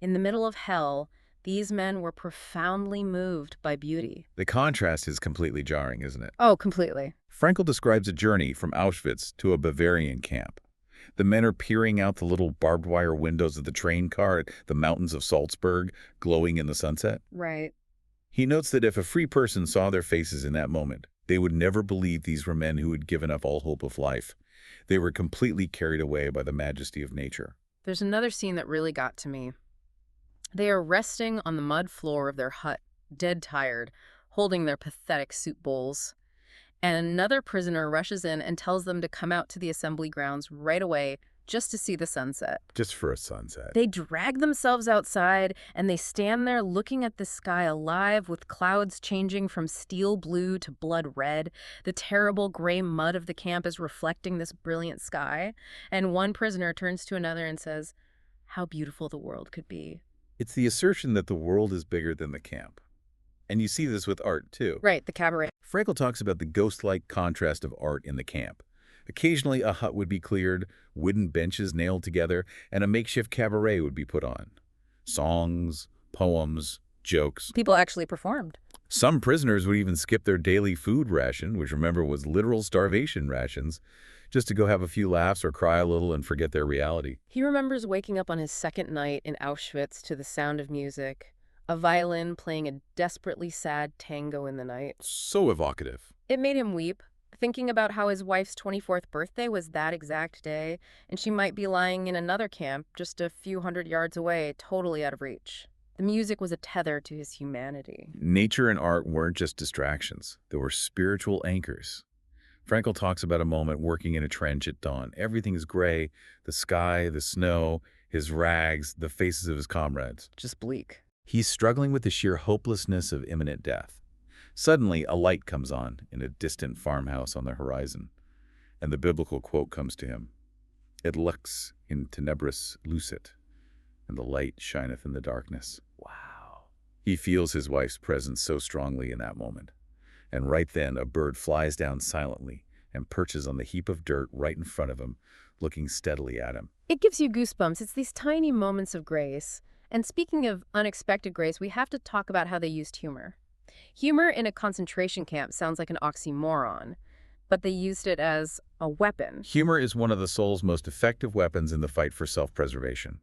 In the middle of hell, these men were profoundly moved by beauty. The contrast is completely jarring, isn't it? Oh, completely. Frankl describes a journey from Auschwitz to a Bavarian camp. The men are peering out the little barbed wire windows of the train car at the mountains of Salzburg, glowing in the sunset. Right. He notes that if a free person saw their faces in that moment, they would never believe these were men who had given up all hope of life. They were completely carried away by the majesty of nature. There's another scene that really got to me. They are resting on the mud floor of their hut, dead tired, holding their pathetic soup bowls. And another prisoner rushes in and tells them to come out to the assembly grounds right away just to see the sunset. Just for a sunset. They drag themselves outside, and they stand there looking at the sky alive with clouds changing from steel blue to blood red. The terrible gray mud of the camp is reflecting this brilliant sky. And one prisoner turns to another and says, "How beautiful the world could be." It's the assertion that the world is bigger than the camp. And you see this with art, too. Right, the cabaret. Frankl talks about the ghost-like contrast of art in the camp. Occasionally, a hut would be cleared, wooden benches nailed together, and a makeshift cabaret would be put on. Songs, poems, jokes. People actually performed. Some prisoners would even skip their daily food ration, which remember was literal starvation rations, just to go have a few laughs or cry a little and forget their reality. He remembers waking up on his second night in Auschwitz to the sound of music, a violin playing a desperately sad tango in the night. So evocative. It made him weep, thinking about how his wife's 24th birthday was that exact day, and she might be lying in another camp just a few hundred yards away, totally out of reach. The music was a tether to his humanity. Nature and art weren't just distractions. They were spiritual anchors. Frankl talks about a moment working in a trench at dawn. Everything is gray, the sky, the snow, his rags, the faces of his comrades. Just bleak. He's struggling with the sheer hopelessness of imminent death. Suddenly, a light comes on in a distant farmhouse on the horizon, and the biblical quote comes to him. "Et lux in tenebris lucet," and the light shineth in the darkness. Wow. He feels his wife's presence so strongly in that moment. And right then, a bird flies down silently and perches on the heap of dirt right in front of him, looking steadily at him. It gives you goosebumps. It's these tiny moments of grace. And speaking of unexpected grace, we have to talk about how they used humor. Humor in a concentration camp sounds like an oxymoron, but they used it as a weapon. Humor is one of the soul's most effective weapons in the fight for self-preservation.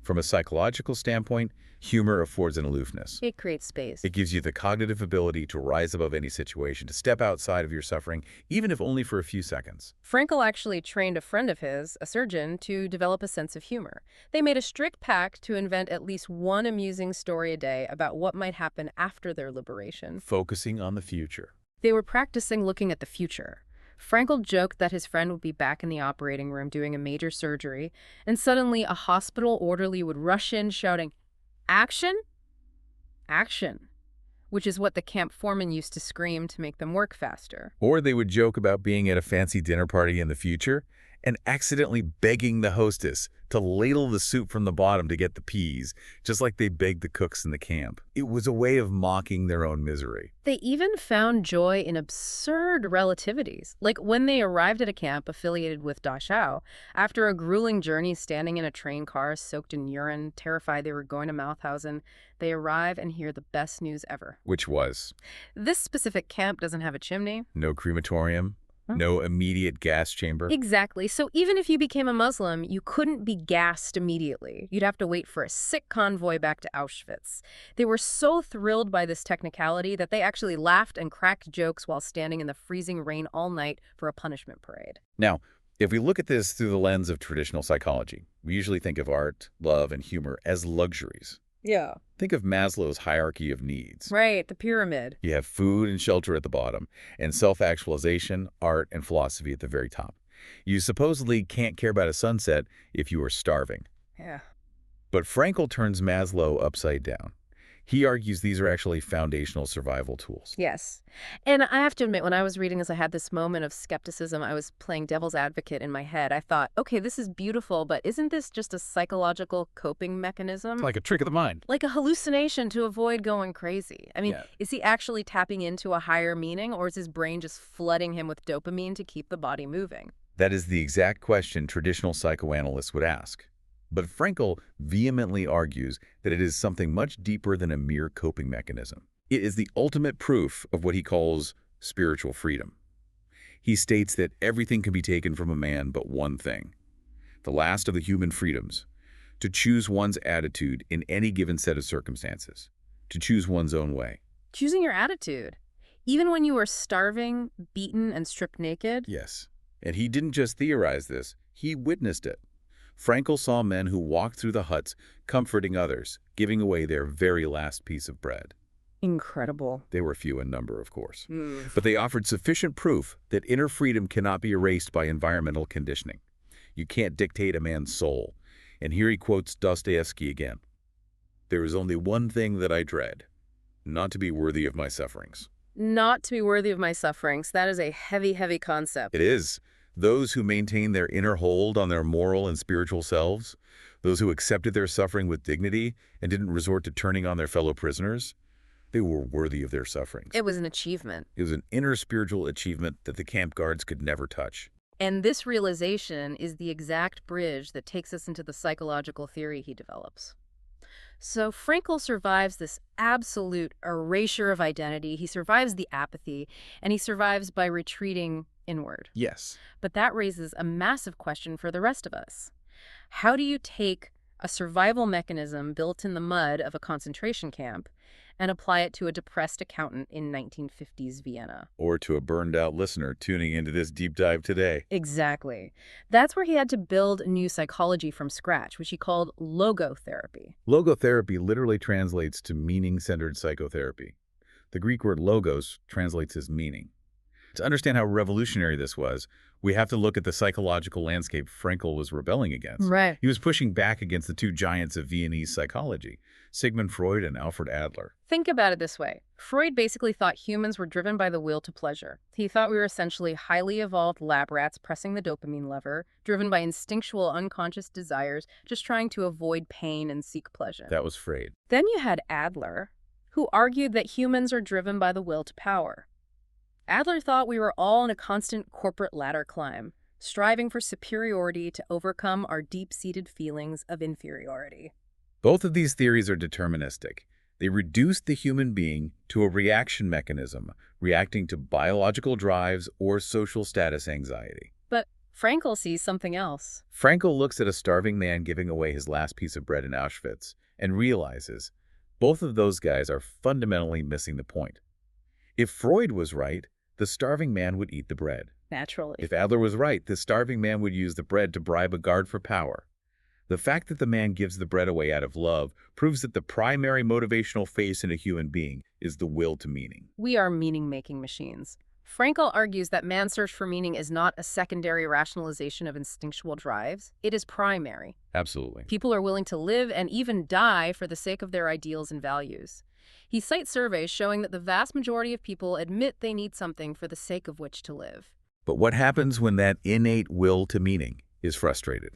From a psychological standpoint, humor affords an aloofness. It creates space. It gives you the cognitive ability to rise above any situation, to step outside of your suffering, even if only for a few seconds. Frankl actually trained a friend of his, a surgeon, to develop a sense of humor. They made a strict pact to invent at least one amusing story a day about what might happen after their liberation. Focusing on the future. They were practicing looking at the future. Frankl joked that his friend would be back in the operating room doing a major surgery, and suddenly a hospital orderly would rush in shouting, "Action!" action, which is what the camp foreman used to scream to make them work faster. Or they would joke about being at a fancy dinner party in the future and accidentally begging the hostess to ladle the soup from the bottom to get the peas, just like they begged the cooks in the camp. It was a way of mocking their own misery. They even found joy in absurd relativities, like when they arrived at a camp affiliated with Dachau, after a grueling journey standing in a train car soaked in urine, terrified they were going to Mauthausen, they arrive and hear the best news ever. Which was This specific camp doesn't have a chimney. no crematorium, no immediate gas chamber. Exactly. So even if you became a Muslim, you couldn't be gassed immediately. You'd have to wait for a sick convoy back to Auschwitz. They were so thrilled by this technicality that they actually laughed and cracked jokes while standing in the freezing rain all night for a punishment parade. Now, if we look at this through the lens of traditional psychology, we usually think of art, love, and humor as luxuries. Yeah. Think of Maslow's hierarchy of needs. Right, the pyramid. You have food and shelter at the bottom, and self-actualization, art, and philosophy at the very top. You supposedly can't care about a sunset if you are starving. Yeah. But Frankl turns Maslow upside down. He argues these are actually foundational survival tools. Yes. And I have to admit, when I was reading this, I had this moment of skepticism. I was playing devil's advocate in my head. I thought, okay, this is beautiful, but isn't this just a psychological coping mechanism? Like a trick of the mind. Like a hallucination to avoid going crazy. I mean, Yeah. is he actually tapping into a higher meaning, or is his brain just flooding him with dopamine to keep the body moving? That is the exact question traditional psychoanalysts would ask. But Frankl vehemently argues that it is something much deeper than a mere coping mechanism. It is the ultimate proof of what he calls spiritual freedom. He states that everything can be taken from a man but one thing, the last of the human freedoms, to choose one's attitude in any given set of circumstances, to choose one's own way. Choosing your attitude. Even when you were starving, beaten, and stripped naked? Yes. And he didn't just theorize this, he witnessed it. Frankl saw men who walked through the huts, comforting others, giving away their very last piece of bread. Incredible. They were few in number, of course. But they offered sufficient proof that inner freedom cannot be erased by environmental conditioning. You can't dictate a man's soul. And here he quotes Dostoevsky again. "There is only one thing that I dread, not to be worthy of my sufferings." Not to be worthy of my sufferings. That is a heavy, heavy concept. It is. Those who maintain their inner hold on their moral and spiritual selves, those who accepted their suffering with dignity and didn't resort to turning on their fellow prisoners, they were worthy of their sufferings. It was an achievement. It was an inner spiritual achievement that the camp guards could never touch. And this realization is the exact bridge that takes us into the psychological theory he develops. So Frankl survives this absolute erasure of identity. He survives the apathy, and he survives by retreating inward. Yes. But that raises a massive question for the rest of us. How do you take a survival mechanism built in the mud of a concentration camp and apply it to a depressed accountant in 1950s Vienna? Or to a burned-out listener tuning into this deep dive today. Exactly. That's where he had to build new psychology from scratch, which he called logotherapy. Logotherapy literally translates to meaning-centered psychotherapy. The Greek word logos translates as meaning. To understand how revolutionary this was, we have to look at the psychological landscape Frankl was rebelling against. Right. He was pushing back against the two giants of Viennese psychology, Sigmund Freud and Alfred Adler. Think about it this way. Freud basically thought humans were driven by the will to pleasure. He thought we were essentially highly evolved lab rats pressing the dopamine lever, driven by instinctual unconscious desires, just trying to avoid pain and seek pleasure. That was Freud. Then you had Adler, who argued that humans are driven by the will to power. Adler thought we were all in a constant corporate ladder climb, striving for superiority to overcome our deep-seated feelings of inferiority. Both of these theories are deterministic. They reduce the human being to a reaction mechanism, reacting to biological drives or social status anxiety. But Frankl sees something else. Frankl looks at a starving man giving away his last piece of bread in Auschwitz and realizes both of those guys are fundamentally missing the point. If Freud was right, the starving man would eat the bread. Naturally. If Adler was right, the starving man would use the bread to bribe a guard for power. The fact that the man gives the bread away out of love proves that the primary motivational phase in a human being is the will to meaning. We are meaning-making machines. Frankl argues that man's search for meaning is not a secondary rationalization of instinctual drives. It is primary. Absolutely. People are willing to live and even die for the sake of their ideals and values. He cites surveys showing that the vast majority of people admit they need something for the sake of which to live. But what happens when that innate will to meaning is frustrated?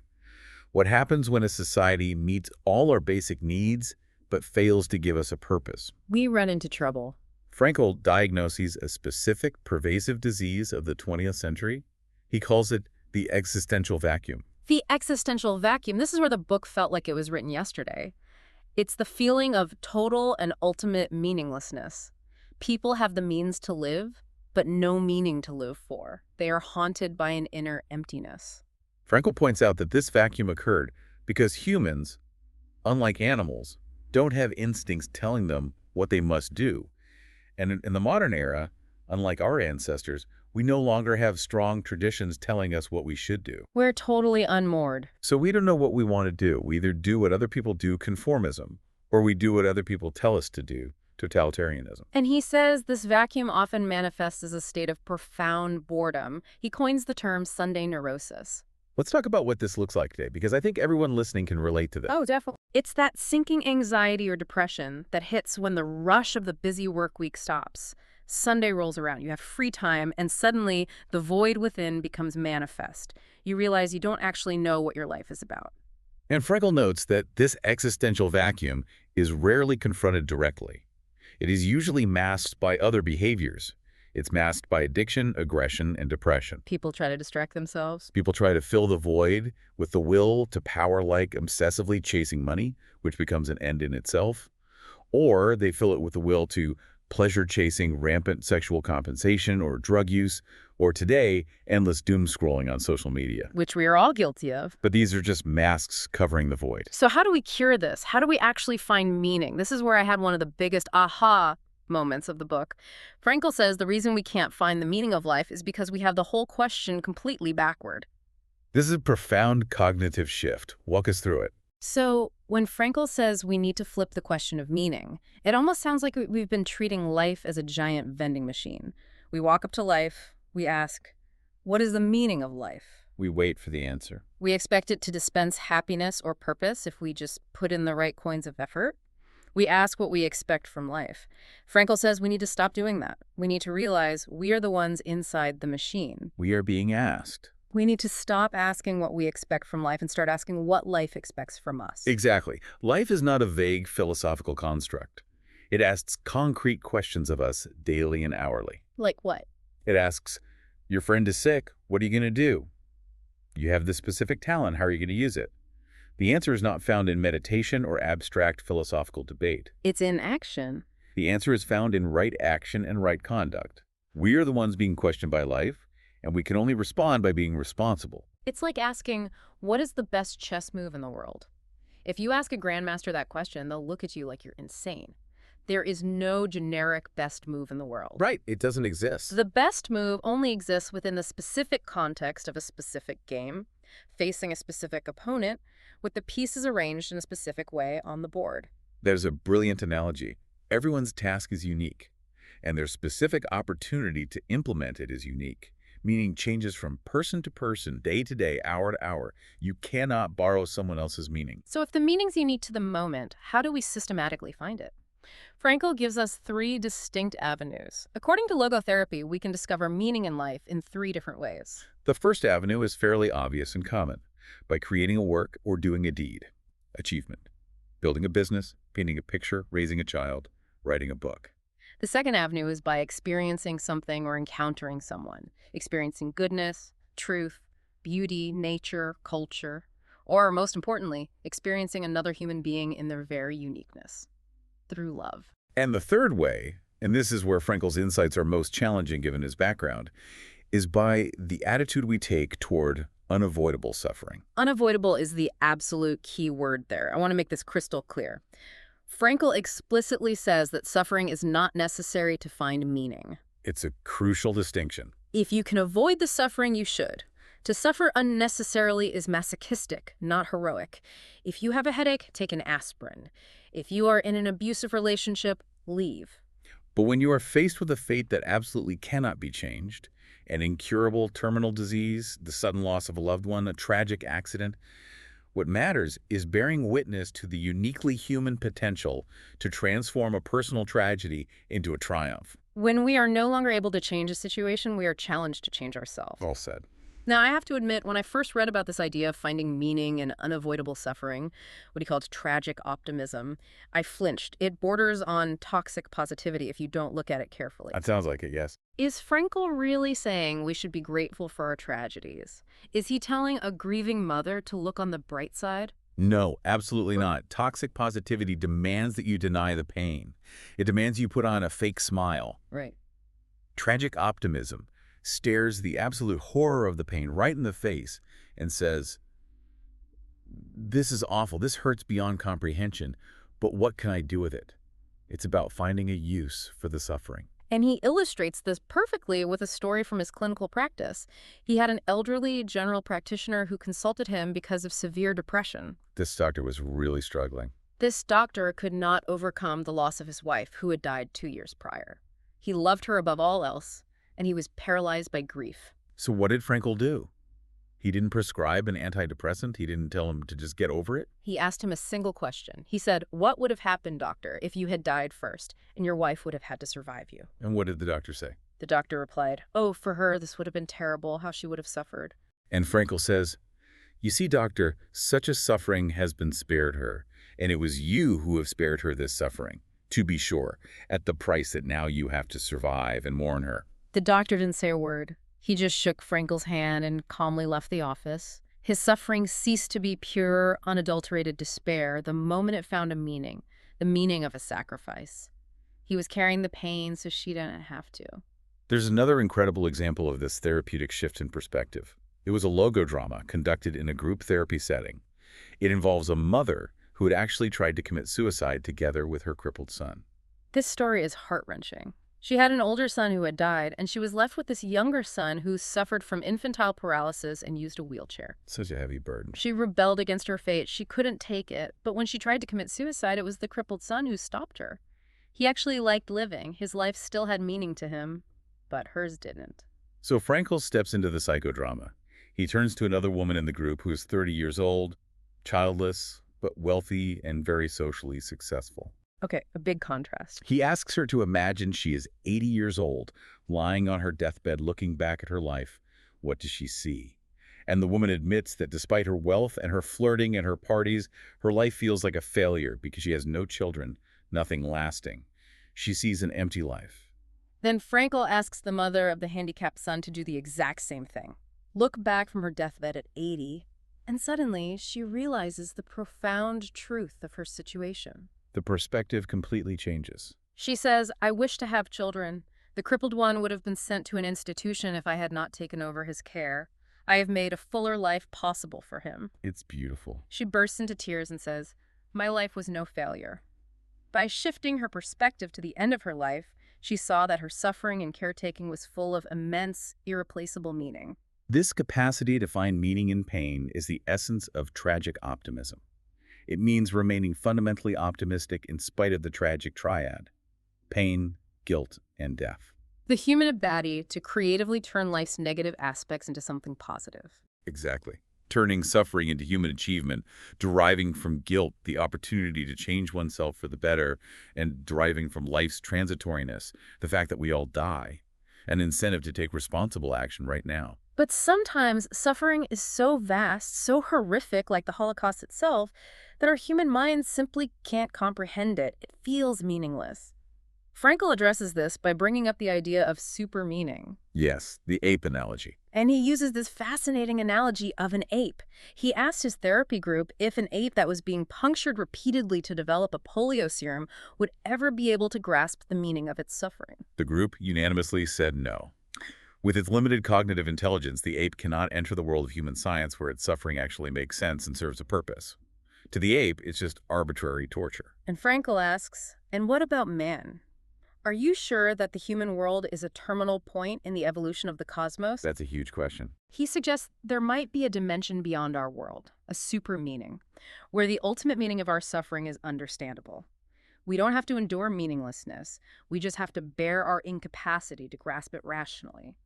What happens when a society meets all our basic needs but fails to give us a purpose? We run into trouble. Frankl diagnoses a specific pervasive disease of the 20th century. He calls it the existential vacuum. The existential vacuum, this is where the book felt like it was written yesterday. It's the feeling of total and ultimate meaninglessness. People have the means to live, but no meaning to live for. They are haunted by an inner emptiness. Frankl points out that this vacuum occurred because humans, unlike animals, don't have instincts telling them what they must do. And in the modern era, unlike our ancestors, we no longer have strong traditions telling us what we should do. We're totally unmoored. So we don't know what we want to do. We either do what other people do, conformism, or we do what other people tell us to do, totalitarianism. And he says this vacuum often manifests as a state of profound boredom. He coins the term Sunday neurosis. Let's talk about what this looks like today, because I think everyone listening can relate to this. Oh, definitely. It's that sinking anxiety or depression that hits when the rush of the busy work week stops. Sunday rolls around, you have free time, and suddenly the void within becomes manifest. You realize you don't actually know what your life is about. And Frankl notes that this existential vacuum is rarely confronted directly. It is usually masked by other behaviors. It's masked by addiction, aggression, and depression. People try to distract themselves. People try to fill the void with the will to power, like obsessively chasing money, which becomes an end in itself. Or they fill it with the will to pleasure-chasing, rampant sexual compensation or drug use, or today, endless doom scrolling on social media. Which we are all guilty of. But these are just masks covering the void. So how do we cure this? How do we actually find meaning? This is where I had one of the biggest aha moments of the book. Frankl says the reason we can't find the meaning of life is because we have the whole question completely backward. This is a profound cognitive shift. Walk us through it. So when Frankl says we need to flip the question of meaning, it almost sounds like we've been treating life as a giant vending machine. We walk up to life, we ask, what is the meaning of life? We wait for the answer. We expect it to dispense happiness or purpose if we just put in the right coins of effort. We ask what we expect from life. Frankl says we need to stop doing that. We need to realize we are the ones inside the machine. We are being asked. We need to stop asking what we expect from life and start asking what life expects from us. Exactly. Life is not a vague philosophical construct. It asks concrete questions of us daily and hourly. Like what? It asks, your friend is sick, what are you going to do? You have this specific talent, how are you going to use it? The answer is not found in meditation or abstract philosophical debate. It's in action. The answer is found in right action and right conduct. We are the ones being questioned by life, and we can only respond by being responsible. It's like asking, what is the best chess move in the world? If you ask a grandmaster that question, they'll look at you like you're insane. There is no generic best move in the world. Right, it doesn't exist. The best move only exists within the specific context of a specific game, facing a specific opponent, with the pieces arranged in a specific way on the board. There's a brilliant analogy. Everyone's task is unique, and their specific opportunity to implement it is unique, meaning changes from person to person, day to day, hour to hour. You cannot borrow someone else's meaning. So if the meaning's unique to the moment, how do we systematically find it? Frankl gives us 3 distinct avenues. According to logotherapy, we can discover meaning in life in 3 different ways. The first avenue is fairly obvious and common, by creating a work or doing a deed. Achievement. Building a business, painting a picture, raising a child, writing a book. The second avenue is by experiencing something or encountering someone, experiencing goodness, truth, beauty, nature, culture, or most importantly, experiencing another human being in their very uniqueness, through love. And the third way, and this is where Frankl's insights are most challenging given his background, is by the attitude we take toward unavoidable suffering. Unavoidable is the absolute key word there. I want to make this crystal clear. Frankl explicitly says that suffering is not necessary to find meaning. It's a crucial distinction. If you can avoid the suffering, you should. To suffer unnecessarily is masochistic, not heroic. If you have a headache, take an aspirin. If you are in an abusive relationship, leave. But when you are faced with a fate that absolutely cannot be changed, an incurable terminal disease, the sudden loss of a loved one, a tragic accident, What matters is bearing witness to the uniquely human potential to transform a personal tragedy into a triumph. When we are no longer able to change a situation, we are challenged to change ourselves. All said. Now, I have to admit, when I first read about this idea of finding meaning in unavoidable suffering, what he called tragic optimism, I flinched. It borders on toxic positivity if you don't look at it carefully. That sounds like it, yes. Is Frankl really saying we should be grateful for our tragedies? Is he telling a grieving mother to look on the bright side? No, absolutely not. Toxic positivity demands that you deny the pain. It demands you put on a fake smile. Right. Tragic optimism stares the absolute horror of the pain right in the face and says, this is awful, this hurts beyond comprehension, but what can I do with it? It's about finding a use for the suffering. And he illustrates this perfectly with a story from his clinical practice. He had an elderly general practitioner who consulted him because of severe depression. This doctor was really struggling. This doctor could not overcome the loss of his wife, who had died 2 years prior. He loved her above all else, and he was paralyzed by grief. So what did Frankl do? He didn't prescribe an antidepressant? He didn't tell him to just get over it? He asked him a single question. He said, "What would have happened, doctor, if you had died first, and your wife would have had to survive you?" And what did the doctor say? The doctor replied, "Oh, for her, this would have been terrible, how she would have suffered." And Frankl says, you see, doctor, such a suffering has been spared her, and it was you who have spared her this suffering, to be sure, at the price that now you have to survive and mourn her. The doctor didn't say a word. He just shook Frankl's hand and calmly left the office. His suffering ceased to be pure, unadulterated despair the moment it found a meaning, the meaning of a sacrifice. He was carrying the pain so she didn't have to. There's another incredible example of this therapeutic shift in perspective. It was a logodrama conducted in a group therapy setting. It involves a mother who had actually tried to commit suicide together with her crippled son. This story is heart-wrenching. She had an older son who had died, and she was left with this younger son who suffered from infantile paralysis and used a wheelchair. Such a heavy burden. She rebelled against her fate. She couldn't take it, but when she tried to commit suicide, it was the crippled son who stopped her. He actually liked living. His life still had meaning to him, but hers didn't. So Frankl steps into the psychodrama. He turns to another woman in the group who is 30 years old, childless, but wealthy and very socially successful. Okay, a big contrast. He asks her to imagine she is 80 years old, lying on her deathbed looking back at her life. What does she see? And the woman admits that despite her wealth and her flirting and her parties, her life feels like a failure because she has no children, nothing lasting. She sees an empty life. Then Frankl asks the mother of the handicapped son to do the exact same thing. Look back from her deathbed at 80, and suddenly she realizes the profound truth of her situation. The perspective completely changes. She says, "I wish to have children. The crippled one would have been sent to an institution if I had not taken over his care. I have made a fuller life possible for him." It's beautiful. She bursts into tears and says, "My life was no failure." By shifting her perspective to the end of her life, she saw that her suffering and caretaking was full of immense, irreplaceable meaning. This capacity to find meaning in pain is the essence of tragic optimism. It means remaining fundamentally optimistic in spite of the tragic triad: pain, guilt, and death. The human ability to creatively turn life's negative aspects into something positive. Exactly. Turning suffering into human achievement, deriving from guilt the opportunity to change oneself for the better, and deriving from life's transitoriness, the fact that we all die, an incentive to take responsible action right now. But sometimes suffering is so vast, so horrific, like the Holocaust itself, that our human minds simply can't comprehend it. It feels meaningless. Frankl addresses this by bringing up the idea of super meaning. Yes, the ape analogy. And he uses this fascinating analogy of an ape. He asked his therapy group if an ape that was being punctured repeatedly to develop a polio serum would ever be able to grasp the meaning of its suffering. The group unanimously said no. With its limited cognitive intelligence, the ape cannot enter the world of human science where its suffering actually makes sense and serves a purpose. To the ape, it's just arbitrary torture. And Frankl asks, and what about man? Are you sure that the human world is a terminal point in the evolution of the cosmos? That's a huge question. He suggests there might be a dimension beyond our world, a super meaning, where the ultimate meaning of our suffering is understandable. We don't have to endure meaninglessness. We just have to bear our incapacity to grasp it rationally.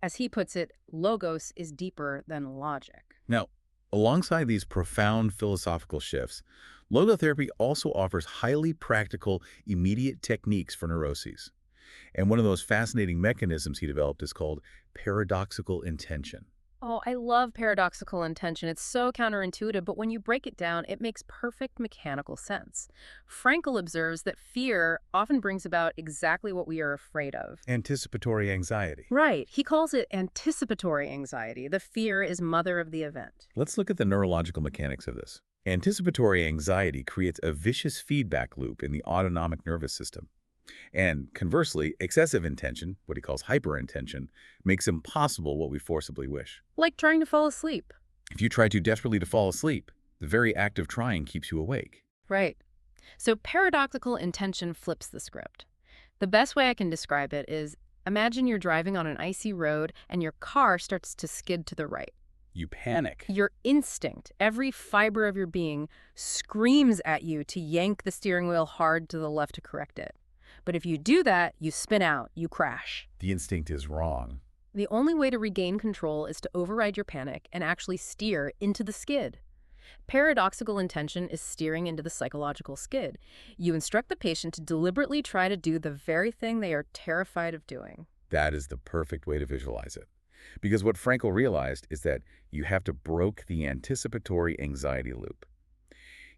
As he puts it, logos is deeper than logic. Now, Alongside these profound philosophical shifts, logotherapy also offers highly practical, immediate techniques for neuroses. And one of those fascinating mechanisms he developed is called paradoxical intention. Oh, I love paradoxical intention. It's so counterintuitive, but when you break it down, it makes perfect mechanical sense. Frankl observes that fear often brings about exactly what we are afraid of. Anticipatory anxiety. Right. He calls it anticipatory anxiety. The fear is mother of the event. Let's look at the neurological mechanics of this. Anticipatory anxiety creates a vicious feedback loop in the autonomic nervous system. And conversely, excessive intention, what he calls hyperintention, makes impossible what we forcibly wish. Like trying to fall asleep. If you try too desperately to fall asleep, the very act of trying keeps you awake. Right. So paradoxical intention flips the script. The best way I can describe it is imagine you're driving on an icy road and your car starts to skid to the right. You panic. Your instinct, every fiber of your being, screams at you to yank the steering wheel hard to the left to correct it. But if you do that, you spin out, you crash. The instinct is wrong. The only way to regain control is to override your panic and actually steer into the skid. Paradoxical intention is steering into the psychological skid. You instruct the patient to deliberately try to do the very thing they are terrified of doing. That is the perfect way to visualize it. Because what Frankl realized is that you have to break the anticipatory anxiety loop.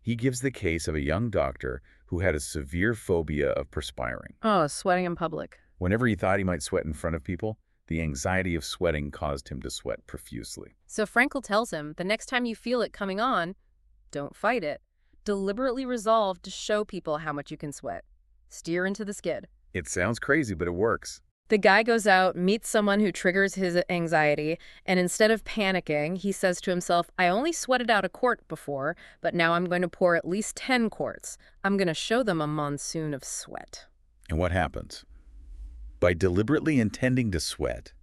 He gives the case of a young doctor who had a severe phobia of perspiring. Oh, sweating in public. Whenever he thought he might sweat in front of people, the anxiety of sweating caused him to sweat profusely. So Frankl tells him, the next time you feel it coming on, don't fight it. Deliberately resolve to show people how much you can sweat. Steer into the skid. It sounds crazy, but it works. The guy goes out, meets someone who triggers his anxiety, and instead of panicking, he says to himself, I only sweated out a quart before, but now I'm going to pour at least 10 quarts. I'm going to show them a monsoon of sweat. And what happens? By deliberately intending to sweat,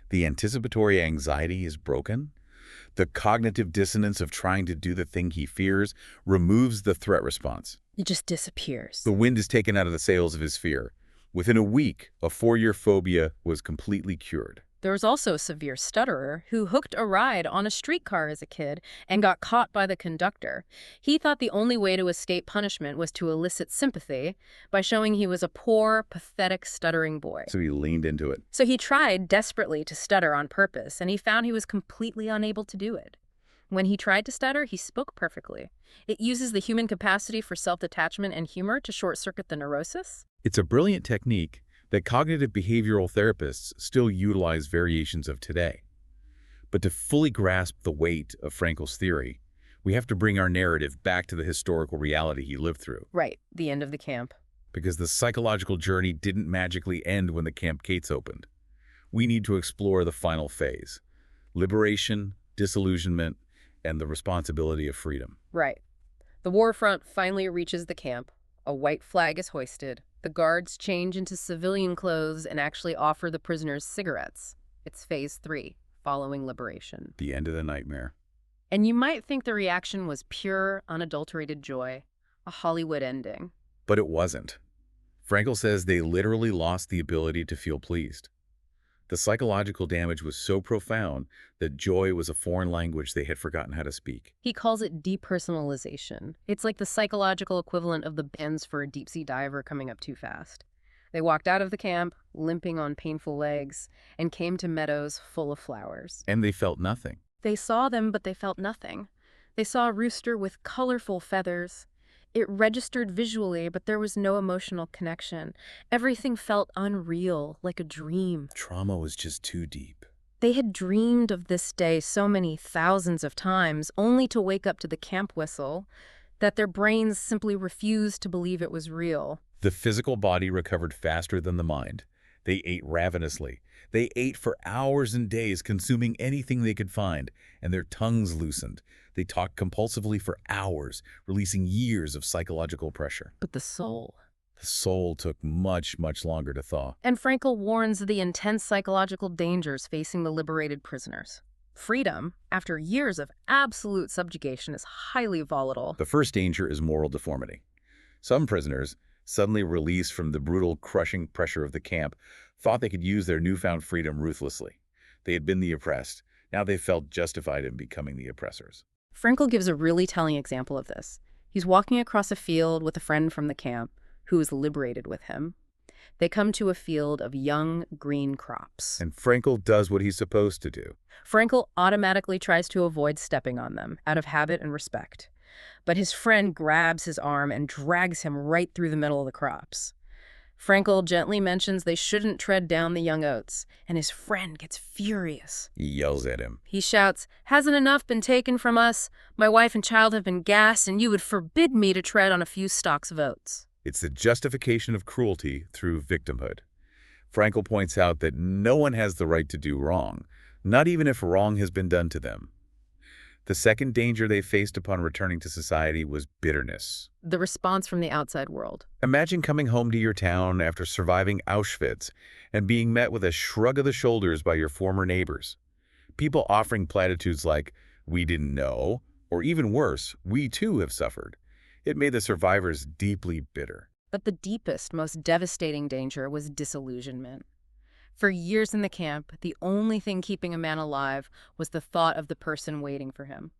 the anticipatory anxiety is broken. The cognitive dissonance of trying to do the thing he fears removes the threat response. It just disappears. The wind is taken out of the sails of his fear. Within a week, a 4-year phobia was completely cured. There was also a severe stutterer who hooked a ride on a streetcar as a kid and got caught by the conductor. He thought the only way to escape punishment was to elicit sympathy by showing he was a poor, pathetic, stuttering boy. So he leaned into it. So he tried desperately to stutter on purpose, and he found he was completely unable to do it. When he tried to stutter, he spoke perfectly. It uses the human capacity for self-detachment and humor to short-circuit the neurosis. It's a brilliant technique that cognitive behavioral therapists still utilize variations of today. But to fully grasp the weight of Frankl's theory, we have to bring our narrative back to the historical reality he lived through. Right, the end of the camp. Because the psychological journey didn't magically end when the camp gates opened. We need to explore the final phase: liberation, disillusionment, and the responsibility of freedom. Right. The war front finally reaches the camp. A white flag is hoisted. The guards change into civilian clothes and actually offer the prisoners cigarettes. It's phase 3, following liberation. The end of the nightmare. And you might think the reaction was pure, unadulterated joy, a Hollywood ending. But it wasn't. Frankl says they literally lost the ability to feel pleased. The psychological damage was so profound that joy was a foreign language they had forgotten how to speak. He calls it depersonalization. It's like the psychological equivalent of the bends for a deep-sea diver coming up too fast. They walked out of the camp, limping on painful legs, and came to meadows full of flowers. And they felt nothing. They saw them, but they felt nothing. They saw a rooster with colorful feathers. It registered visually, but there was no emotional connection. Everything felt unreal, like a dream. Trauma was just too deep. They had dreamed of this day so many thousands of times, only to wake up to the camp whistle, that their brains simply refused to believe it was real. The physical body recovered faster than the mind. They ate ravenously. They ate for hours and days, consuming anything they could find, and their tongues loosened. They talked compulsively for hours, releasing years of psychological pressure. But the soul... The soul took much, much longer to thaw. And Frankl warns of the intense psychological dangers facing the liberated prisoners. Freedom, after years of absolute subjugation, is highly volatile. The first danger is moral deformity. Some prisoners, suddenly released from the brutal, crushing pressure of the camp, thought they could use their newfound freedom ruthlessly. They had been the oppressed. Now they felt justified in becoming the oppressors. Frankl gives a really telling example of this. He's walking across a field with a friend from the camp who is liberated with him. They come to a field of young green crops. And Frankl does what he's supposed to do. Frankl automatically tries to avoid stepping on them out of habit and respect. But his friend grabs his arm and drags him right through the middle of the crops. Frankl gently mentions they shouldn't tread down the young oats, and his friend gets furious. He yells at him. He shouts, "Hasn't enough been taken from us? My wife and child have been gassed, and you would forbid me to tread on a few stalks of oats." It's the justification of cruelty through victimhood. Frankl points out that no one has the right to do wrong, not even if wrong has been done to them. The second danger they faced upon returning to society was bitterness. The response from the outside world. Imagine coming home to your town after surviving Auschwitz and being met with a shrug of the shoulders by your former neighbors. People offering platitudes like, "We didn't know," or even worse, "We too have suffered." It made the survivors deeply bitter. But the deepest, most devastating danger was disillusionment. For years in the camp, the only thing keeping a man alive was the thought of the person waiting for him.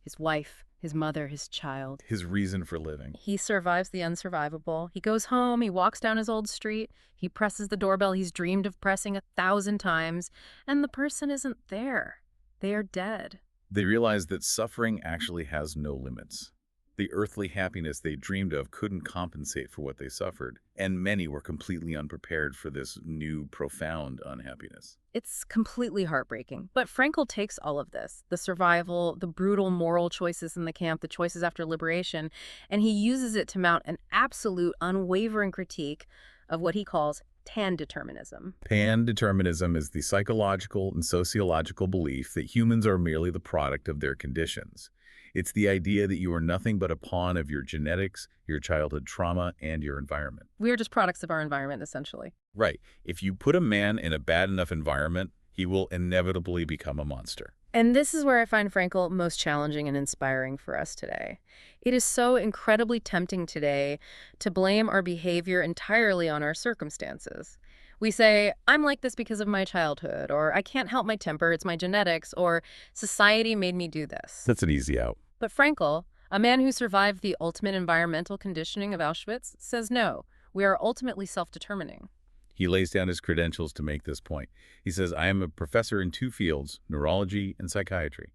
His wife, his mother, his child. His reason for living. He survives the unsurvivable. He goes home, he walks down his old street, he presses the doorbell he's dreamed of pressing 1,000 times, and the person isn't there. They are dead. They realize that suffering actually has no limits. The earthly happiness they dreamed of couldn't compensate for what they suffered, and many were completely unprepared for this new, profound unhappiness. It's completely heartbreaking. But Frankl takes all of this, the survival, the brutal moral choices in the camp, the choices after liberation, and he uses it to mount an absolute, unwavering critique of what he calls pan-determinism. Pan-determinism is the psychological and sociological belief that humans are merely the product of their conditions. It's the idea that you are nothing but a pawn of your genetics, your childhood trauma, and your environment. We are just products of our environment, essentially. Right. If you put a man in a bad enough environment, he will inevitably become a monster. And this is where I find Frankl most challenging and inspiring for us today. It is so incredibly tempting today to blame our behavior entirely on our circumstances. We say, "I'm like this because of my childhood," or "I can't help my temper, it's my genetics," or "society made me do this." That's an easy out. But Frankl, a man who survived the ultimate environmental conditioning of Auschwitz, says no, we are ultimately self-determining. He lays down his credentials to make this point. He says, "I am a professor in 2 fields, neurology and psychiatry.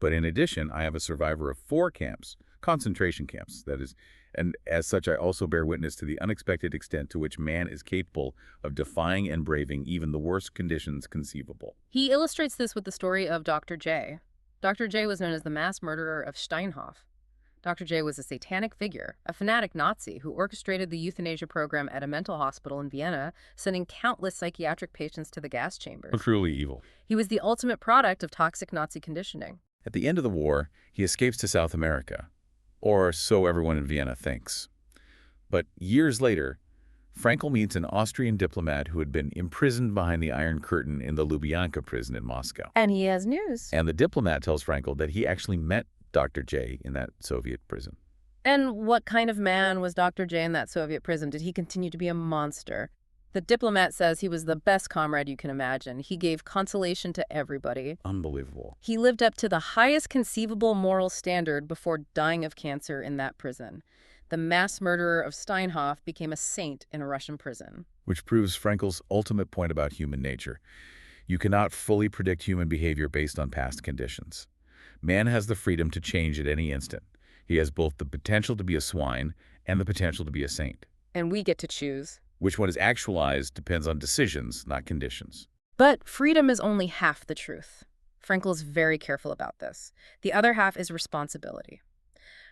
But in addition, I have a survivor of 4 camps, concentration camps, that is, and as such I also bear witness to the unexpected extent to which man is capable of defying and braving even the worst conditions conceivable." He illustrates this with the story of Dr. J. Dr. J was known as the mass murderer of Steinhoff. Dr. J was a satanic figure, a fanatic Nazi who orchestrated the euthanasia program at a mental hospital in Vienna, sending countless psychiatric patients to the gas chambers. Truly evil. He was the ultimate product of toxic Nazi conditioning. At the end of the war, he escapes to South America, or so everyone in Vienna thinks. But years later, Frankl meets an Austrian diplomat who had been imprisoned behind the Iron Curtain in the Lubyanka prison in Moscow. And he has news. And the diplomat tells Frankl that he actually met Dr. J in that Soviet prison. And what kind of man was Dr. J in that Soviet prison? Did he continue to be a monster? The diplomat says he was the best comrade you can imagine. He gave consolation to everybody. Unbelievable. He lived up to the highest conceivable moral standard before dying of cancer in that prison. The mass murderer of Steinhoff became a saint in a Russian prison. Which proves Frankl's ultimate point about human nature. You cannot fully predict human behavior based on past conditions. Man has the freedom to change at any instant. He has both the potential to be a swine and the potential to be a saint. And we get to choose. Which one is actualized depends on decisions, not conditions. But freedom is only half the truth. Frankl is very careful about this. The other half is responsibility.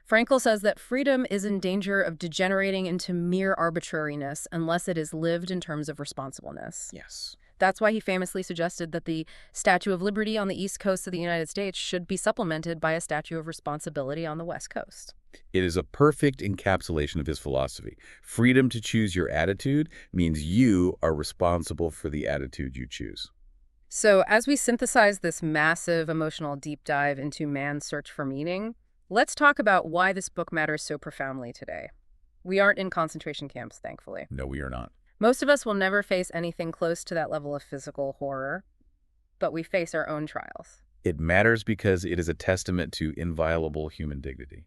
Frankl says that freedom is in danger of degenerating into mere arbitrariness unless it is lived in terms of responsibleness. Yes. That's why he famously suggested that the Statue of Liberty on the East Coast of the United States should be supplemented by a Statue of Responsibility on the West Coast. It is a perfect encapsulation of his philosophy. Freedom to choose your attitude means you are responsible for the attitude you choose. So as we synthesize this massive emotional deep dive into man's search for meaning, let's talk about why this book matters so profoundly today. We aren't in concentration camps, thankfully. No, we are not. Most of us will never face anything close to that level of physical horror, but we face our own trials. It matters because it is a testament to inviolable human dignity.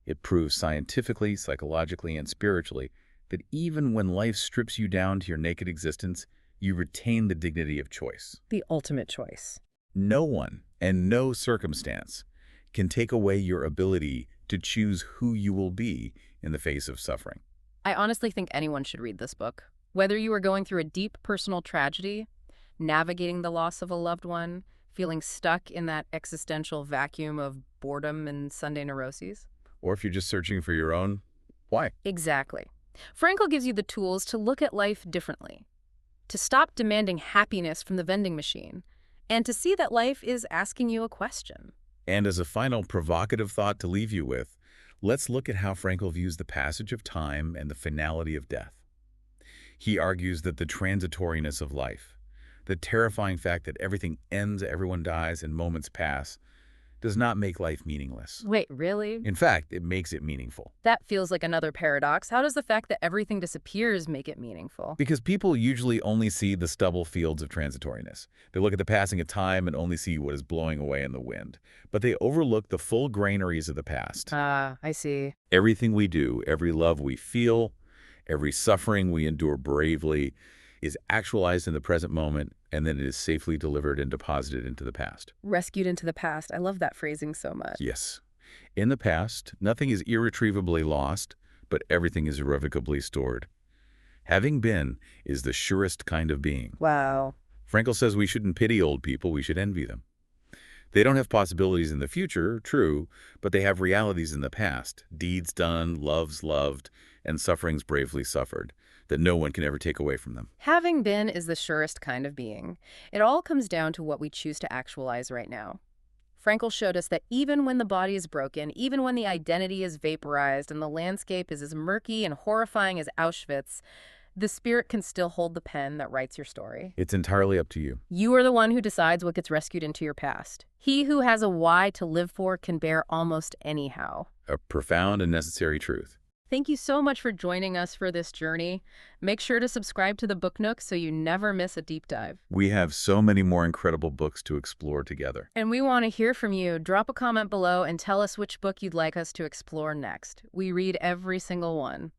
It proves scientifically, psychologically, and spiritually that even when life strips you down to your naked existence, you retain the dignity of choice. The ultimate choice. No one and no circumstance can take away your ability to choose who you will be in the face of suffering. I honestly think anyone should read this book. Whether you are going through a deep personal tragedy, navigating the loss of a loved one, feeling stuck in that existential vacuum of boredom and Sunday neuroses. Or if you're just searching for your own, why? Exactly. Frankl gives you the tools to look at life differently, to stop demanding happiness from the vending machine, and to see that life is asking you a question. And as a final provocative thought to leave you with, let's look at how Frankl views the passage of time and the finality of death. He argues that the transitoriness of life, the terrifying fact that everything ends, everyone dies, and moments pass, does not make life meaningless. Wait, really? In fact, it makes it meaningful. That feels like another paradox. How does the fact that everything disappears make it meaningful? Because people usually only see the stubble fields of transitoriness. They look at the passing of time and only see what is blowing away in the wind. But they overlook the full granaries of the past. Ah, I see. Everything we do, every love we feel, every suffering we endure bravely is actualized in the present moment, and then it is safely delivered and deposited into the past. Rescued into the past. I love that phrasing so much. Yes. In the past, nothing is irretrievably lost, but everything is irrevocably stored. Having been is the surest kind of being. Wow. Frankl says we shouldn't pity old people, we should envy them. They don't have possibilities in the future, true, but they have realities in the past, deeds done, loves loved, and sufferings bravely suffered, that no one can ever take away from them. Having been is the surest kind of being. It all comes down to what we choose to actualize right now. Frankl showed us that even when the body is broken, even when the identity is vaporized and the landscape is as murky and horrifying as Auschwitz, the spirit can still hold the pen that writes your story. It's entirely up to you. You are the one who decides what gets rescued into your past. He who has a why to live for can bear almost anyhow. A profound and necessary truth. Thank you so much for joining us for this journey. Make sure to subscribe to the Book Nook so you never miss a deep dive. We have so many more incredible books to explore together. And we want to hear from you. Drop a comment below and tell us which book you'd like us to explore next. We read every single one.